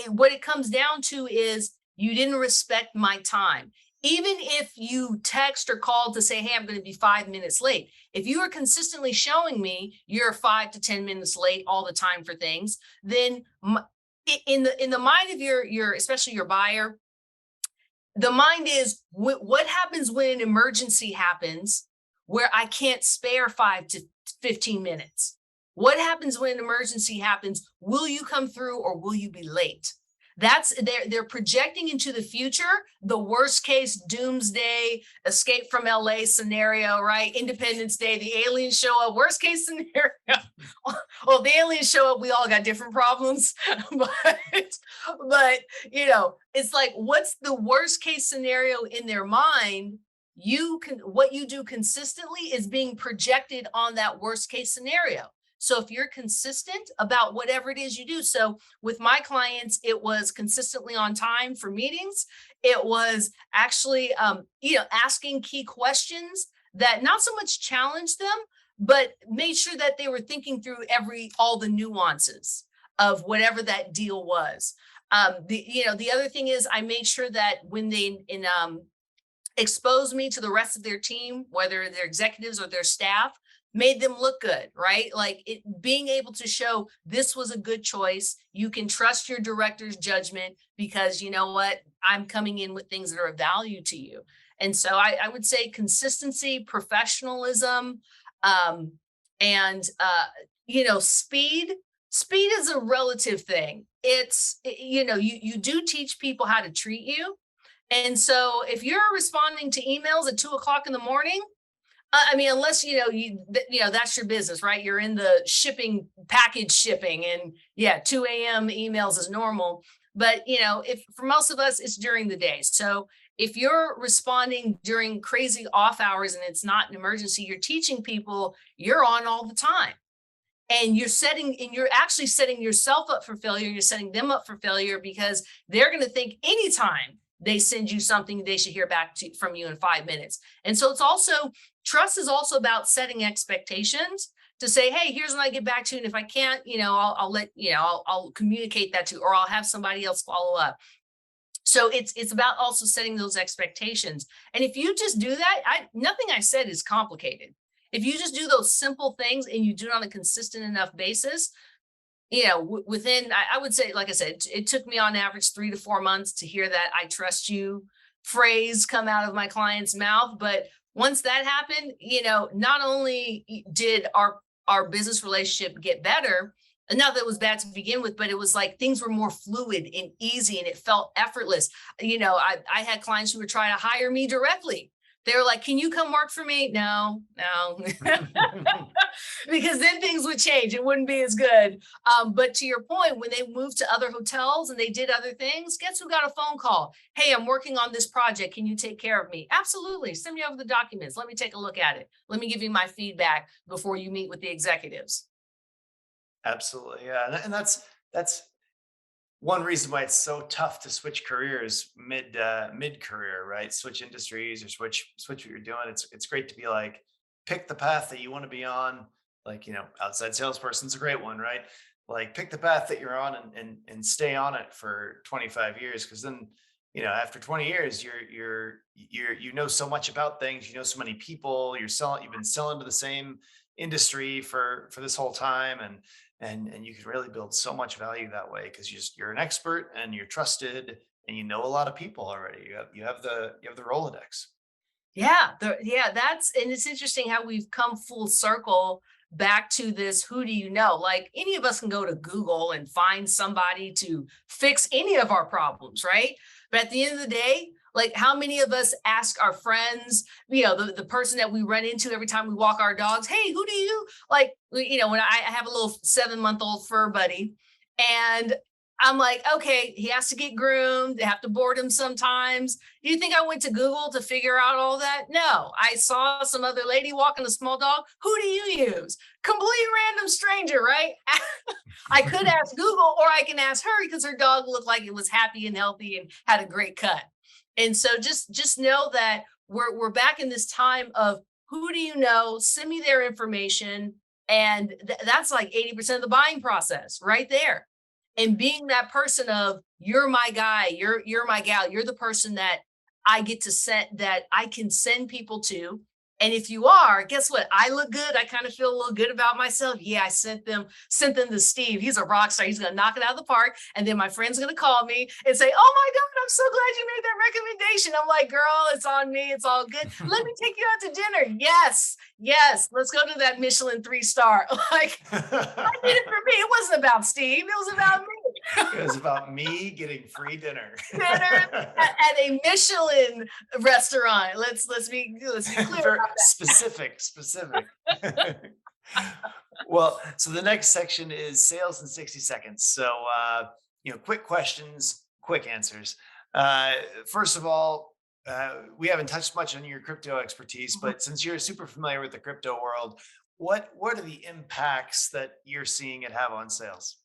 what it comes down to is you didn't respect my time. Even if you text or call to say, hey, I'm going to be 5 minutes late. If you are consistently showing me you're 5 to 10 minutes late all the time for things, then in the mind of your especially your buyer, the mind is what happens when an emergency happens where I can't spare 5 to 15 minutes? What happens when an emergency happens? Will you come through or will you be late? They're projecting into the future, the worst case doomsday escape from LA scenario, right? Independence Day, the aliens show up, worst case scenario. Well, the aliens show up, we all got different problems. but it's like, what's the worst case scenario in their mind? What you do consistently is being projected on that worst case scenario. So if you're consistent about whatever it is you do, so with my clients, it was consistently on time for meetings. It was actually, asking key questions that not so much challenged them, but made sure that they were thinking through all the nuances of whatever that deal was. The other thing is I made sure that when they expose me to the rest of their team, whether they're executives or their staff, made them look good, right? Like being able to show this was a good choice. You can trust your director's judgment because you know what? I'm coming in with things that are of value to you. And so I would say consistency, professionalism, and speed. Speed is a relative thing. You do teach people how to treat you. And so if you're responding to emails at 2 o'clock in the morning, unless that's your business, right? You're in the package shipping, and yeah, 2 a.m. emails is normal. But if for most of us, it's during the day. So if you're responding during crazy off hours and it's not an emergency, you're teaching people you're on all the time. And you're actually setting yourself up for failure. You're setting them up for failure because they're going to think anytime they send you something, they should hear back from you in 5 minutes. And so trust is also about setting expectations to say, hey, here's when I get back to you. And if I can't, I'll communicate that to you, or I'll have somebody else follow up. So it's about also setting those expectations. And if you just do that, nothing I said is complicated. If you just do those simple things and you do it on a consistent enough basis, within, I would say, like I said, it took me on average 3 to 4 months to hear that I trust you phrase come out of my client's mouth. But once that happened, not only did our business relationship get better, and not that it was bad to begin with, but it was like things were more fluid and easy and it felt effortless. I had clients who were trying to hire me directly. They were like, can you come work for me? No. Because then things would change. It wouldn't be as good. But to your point, when they moved to other hotels and they did other things, guess who got a phone call? Hey, I'm working on this project. Can you take care of me? Absolutely. Send me over the documents. Let me take a look at it. Let me give you my feedback before you meet with the executives. Absolutely. Yeah. And that's one reason why it's so tough to switch careers mid career, right? Switch industries or switch what you're doing. It's great to be like, pick the path that you want to be on. Like, outside salesperson's a great one, right? Like, pick the path that you're on and stay on it for 25 years. Cause then, after 20 years, you know so much about things, so many people, you've been selling to the same industry for this whole time. And you can really build so much value that way because you're an expert and you're trusted and you know a lot of people already. You have the Rolodex. Yeah, and it's interesting how we've come full circle back to this. Who do you know? Like any of us can go to Google and find somebody to fix any of our problems, right? But at the end of the day, like how many of us ask our friends, the person that we run into every time we walk our dogs, hey, who do you like? When I have a little 7-month-old fur buddy, and I'm like, okay, he has to get groomed. They have to board him sometimes. Do you think I went to Google to figure out all that? No, I saw some other lady walking a small dog. Who do you use? Complete random stranger, right? I could ask Google or I can ask her because her dog looked like it was happy and healthy and had a great cut. And so just know that we're back in this time of who do you know? Send me their information. And that's like 80% of the buying process right there. And being that person of you're my guy, you're my gal, you're the person that I get to set that I can send people to. And if you are, guess what? I look good. I kind of feel a little good about myself. Yeah, I sent them to Steve. He's a rock star. He's gonna knock it out of the park. And then my friend's gonna call me and say, oh my God, I'm so glad you made that recommendation. I'm like, girl, it's on me. It's all good. Let me take you out to dinner. Yes, let's go to that Michelin 3-star. Like I did it for me. It wasn't about Steve. It was about me. It was about me getting free dinner. Dinner at a Michelin restaurant. Let's be clear Very about that. specific. Well, so the next section is sales in 60 seconds. So, quick questions, quick answers. First of all, we haven't touched much on your crypto expertise, but since you're super familiar with the crypto world, what are the impacts that you're seeing it have on sales?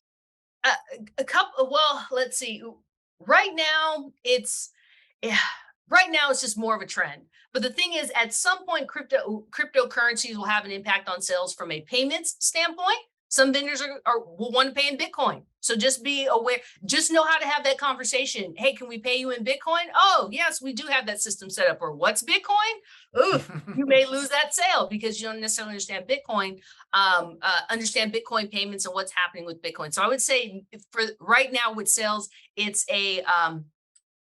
A couple. Well, let's see. Right now, yeah, right now it's just more of a trend. But the thing is, at some point, cryptocurrencies will have an impact on sales from a payments standpoint. Some vendors will want to pay in Bitcoin. So just be aware, just know how to have that conversation. Hey, can we pay you in Bitcoin? Oh, yes, we do have that system set up. Or what's Bitcoin? Ooh, you may lose that sale because you don't necessarily understand Bitcoin payments and what's happening with Bitcoin. So I would say for right now with sales, it's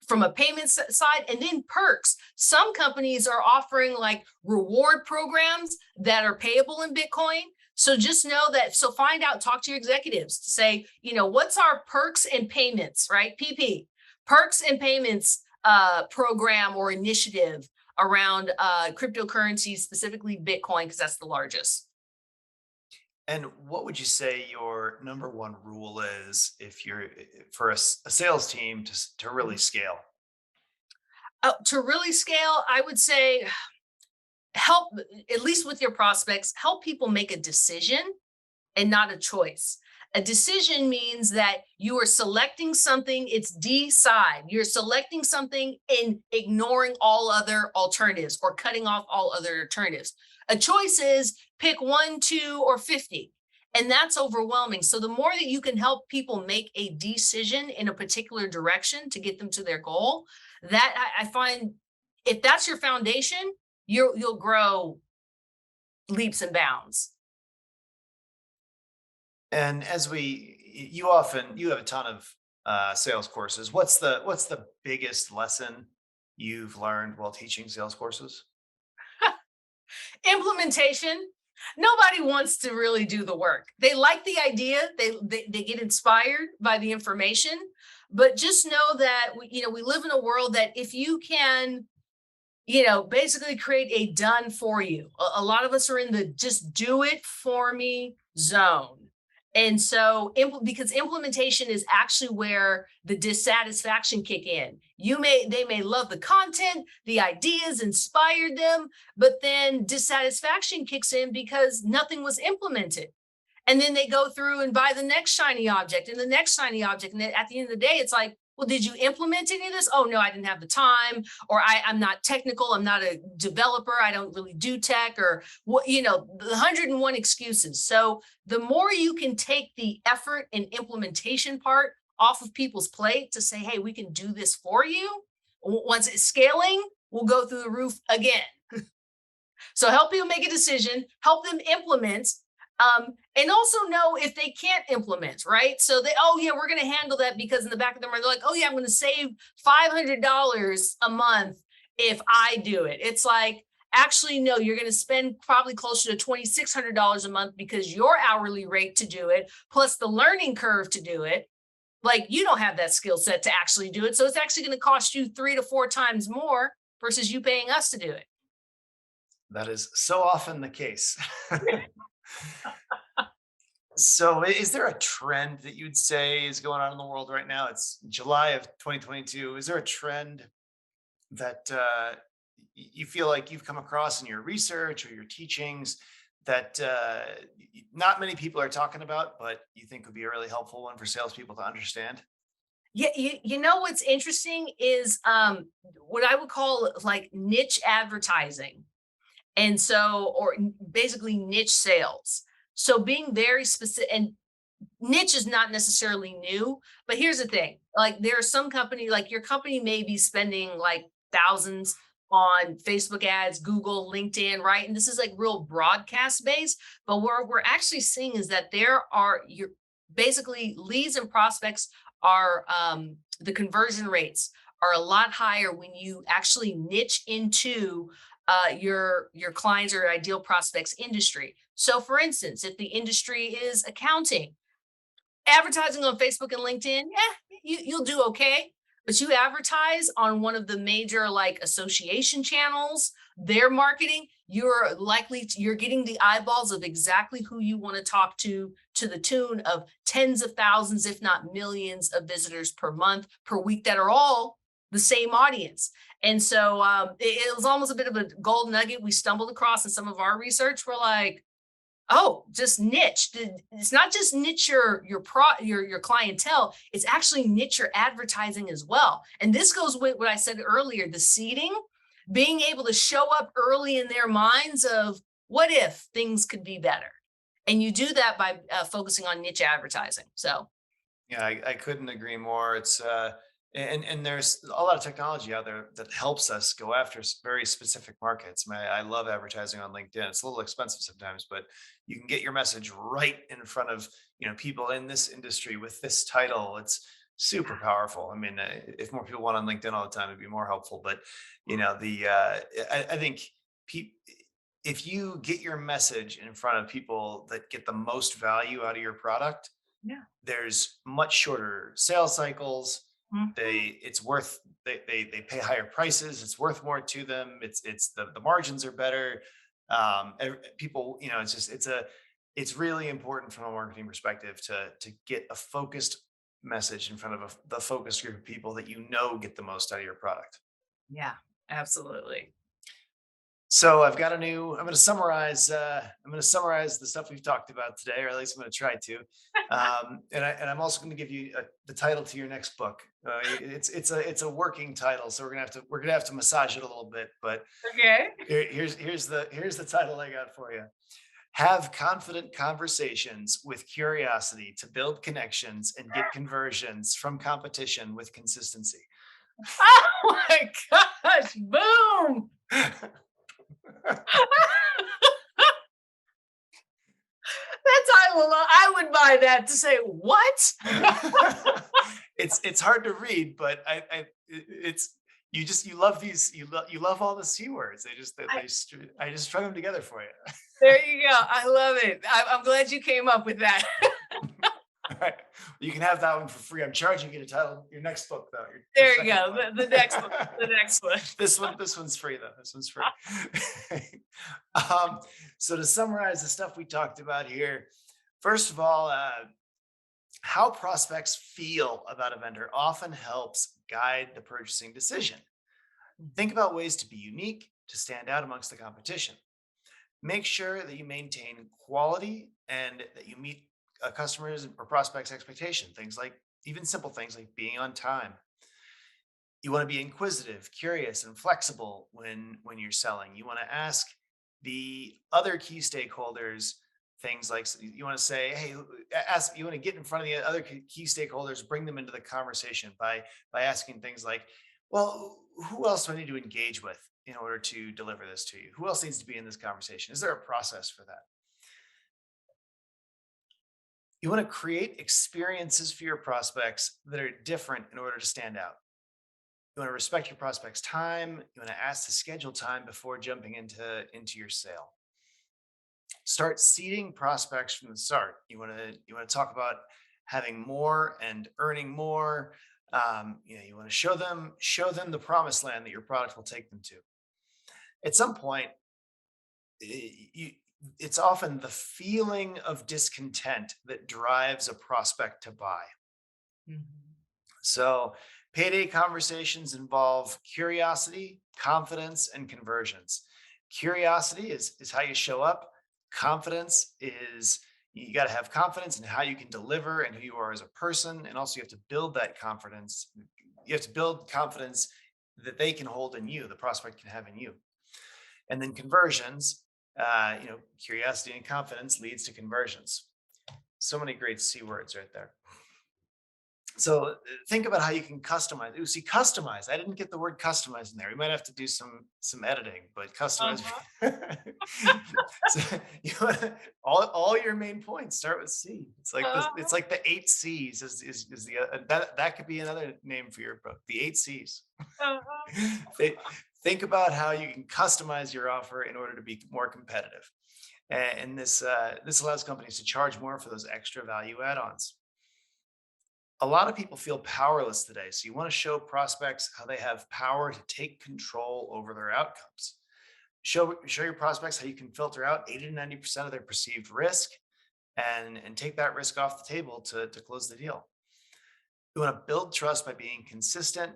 from a payments side, and then perks. Some companies are offering like reward programs that are payable in Bitcoin. So just know that. So find out, talk to your executives to say, what's our perks and payments, right? PP, perks and payments program or initiative around cryptocurrencies, specifically Bitcoin, because that's the largest. And what would you say your number one rule is if you're for a sales team to really scale? To really scale, I would say help, at least with your prospects, help people make a decision and not a choice. A decision means that you are selecting something, it's decide. You're selecting something and ignoring all other alternatives or cutting off all other alternatives. A choice is pick 1, 2, or 50. And that's overwhelming. So the more that you can help people make a decision in a particular direction to get them to their goal, that I find if that's your foundation, you'll grow leaps and bounds. And you have a ton of sales courses. What's the biggest lesson you've learned while teaching sales courses? Implementation. Nobody wants to really do the work. They like the idea. They get inspired by the information, but just know that we live in a world that if you can basically create a done for you. A lot of us are in the just do it for me zone. And so because implementation is actually where the dissatisfaction kick in. They may love the content, the ideas inspired them, but then dissatisfaction kicks in because nothing was implemented. And then they go through and buy the next shiny object and the next shiny object. And then at the end of the day, it's like, well, did you implement any of this? Oh, no, I didn't have the time, or I'm not technical. I'm not a developer. I don't really do tech, or what, the 101 excuses. So the more you can take the effort and implementation part off of people's plate to say, hey, we can do this for you. Once it's scaling, we'll go through the roof again. So help people make a decision, help them implement, and also know if they can't implement, right? So oh yeah, we're going to handle that, because in the back of their mind, they're like, oh yeah, I'm going to save $500 a month if I do it. It's like, actually, no, you're going to spend probably closer to $2,600 a month, because your hourly rate to do it, plus the learning curve to do it, like you don't have that skill set to actually do it. So it's actually going to cost you 3 to 4 times more versus you paying us to do it. That is so often the case. So is there a trend that you'd say is going on in the world right now? It's July of 2022. Is there a trend that you feel like you've come across in your research or your teachings that not many people are talking about, but you think would be a really helpful one for salespeople to understand? Yeah, you know what's interesting is what I would call like niche advertising. And so, or basically niche sales. So being very specific, and niche is not necessarily new, but here's the thing. Like there are some company, like your company may be spending like thousands on Facebook ads, Google, LinkedIn, right? And this is like real broadcast based, but what we're actually seeing is that there are your basically leads and prospects are the conversion rates are a lot higher when you actually niche into your clients or ideal prospects industry. So for instance, if the industry is accounting, advertising on Facebook and LinkedIn, yeah, you'll do okay. But you advertise on one of the major like association channels, their marketing, you're getting the eyeballs of exactly who you want to talk to the tune of tens of thousands, if not millions of visitors per month, per week, that are all the same audience. And so it was almost a bit of a gold nugget we stumbled across in some of our research. We're like, oh, just niche. It's not just niche your clientele. It's actually niche your advertising as well. And this goes with what I said earlier: the seeding, being able to show up early in their minds of what if things could be better. And you do that by focusing on niche advertising. So Yeah, I couldn't agree more. It's and there's a lot of technology out there that helps us go after very specific markets. I love advertising on LinkedIn. It's a little expensive sometimes, but you can get your message right in front of people in this industry with this title. It's super powerful. I mean, if more people went on LinkedIn all the time, it'd be more helpful. But I think pe- if you get your message in front of people that get the most value out of your product, yeah. there's much shorter sales cycles. Mhm. They pay higher prices. It's worth more to them. It's the margins are better. People, it's really important from a marketing perspective to get a focused message in front of the focused group of people that get the most out of your product. Yeah, absolutely. So I'm going to summarize. I'm going to summarize the stuff we've talked about today, or at least I'm going to try to. And I'm also going to give you the title to your next book. It's a working title, so we're gonna have to massage it a little bit. But Okay. here's the title I got for you. Have confident conversations with curiosity to build connections and get conversions from competition with consistency. Oh my gosh, boom. I would buy that to say what? It's hard to read, but you love you love all the C words. I just strung them together for you. There you go. I love it. I'm glad you came up with that. All right. You can have that one for free. I'm charging you to title your next book though. There you go. The next one. The next one. This one's free though. This one's free. So to summarize the stuff we talked about here, first of all, how prospects feel about a vendor often helps guide the purchasing decision. Think about ways to be unique, to stand out amongst the competition. Make sure that you maintain quality and that you meet a customer's or prospect's expectation. Things like even simple things like being on time. You want to be inquisitive, curious, and flexible when you're selling. You want to ask the other key stakeholders things like you want to say, hey, ask you want to get in front of the other key stakeholders, bring them into the conversation by asking things like, well, who else do I need to engage with in order to deliver this to you? Who else needs to be in this conversation? Is there a process for that? You want to create experiences for your prospects that are different in order to stand out. You want to respect your prospect's time. You want to ask to schedule time before jumping into your sale. Start seeding prospects from the start. You want to talk about having more and earning more. You want to show them the promised land that your product will take them to. At some point, it's often the feeling of discontent that drives a prospect to buy. Mhm. So, payday conversations involve curiosity, confidence, and conversions. Curiosity is how you show up. Confidence is you got to have confidence in how you can deliver and who you are as a person. And also, you have to build that confidence. You have to build confidence that they can hold in you, the prospect can have in you. And then conversions, curiosity and confidence leads to conversions. So many great C words right there. So think about how you can customize. Ooh, see, customize. I didn't get the word customize in there. We might have to do some editing, but customize. Uh-huh. So all your main points start with C. It's like this. It's Uh-huh. like the 8 C's is the that could be another name for your book. The 8 C's. Uh-huh. Think about how you can customize your offer in order to be more competitive, and this allows companies to charge more for those extra value add-ons. A lot of people feel powerless today. So you want to show prospects how they have power to take control over their outcomes. Show your prospects how you can filter out 80 to 90% of their perceived risk and take that risk off the table to close the deal. You want to build trust by being consistent,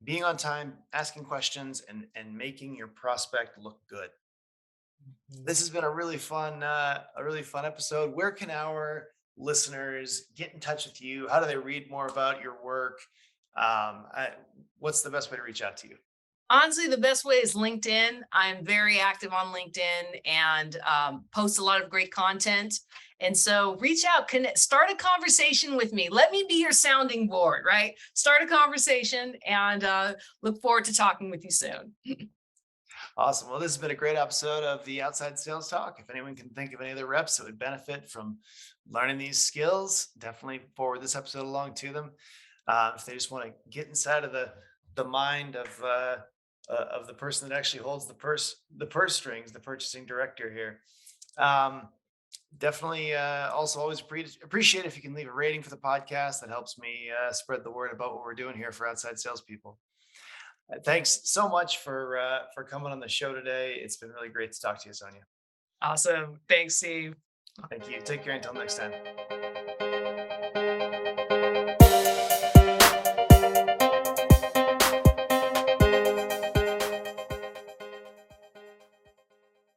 being on time, asking questions, and making your prospect look good. This has been a really fun episode. Where can our listeners get in touch with you? How do they read more about your work? What's the best way to reach out to you? Honestly, the best way is LinkedIn. I'm very active on LinkedIn and post a lot of great content. And so reach out, start a conversation with me. Let me be your sounding board, right? Start a conversation and look forward to talking with you soon. Awesome. Well, this has been a great episode of the Outside Sales Talk. If anyone can think of any other reps that would benefit from learning these skills, definitely forward this episode along to them. If they just want to get inside of the mind of the person that actually holds the purse strings, the purchasing director here. Definitely also always appreciate if you can leave a rating for the podcast. That helps me spread the word about what we're doing here for outside salespeople. Thanks so much for coming on the show today. It's been really great to talk to you, Sonia. Awesome. Thanks, Steve. Thank you. Take care until next time.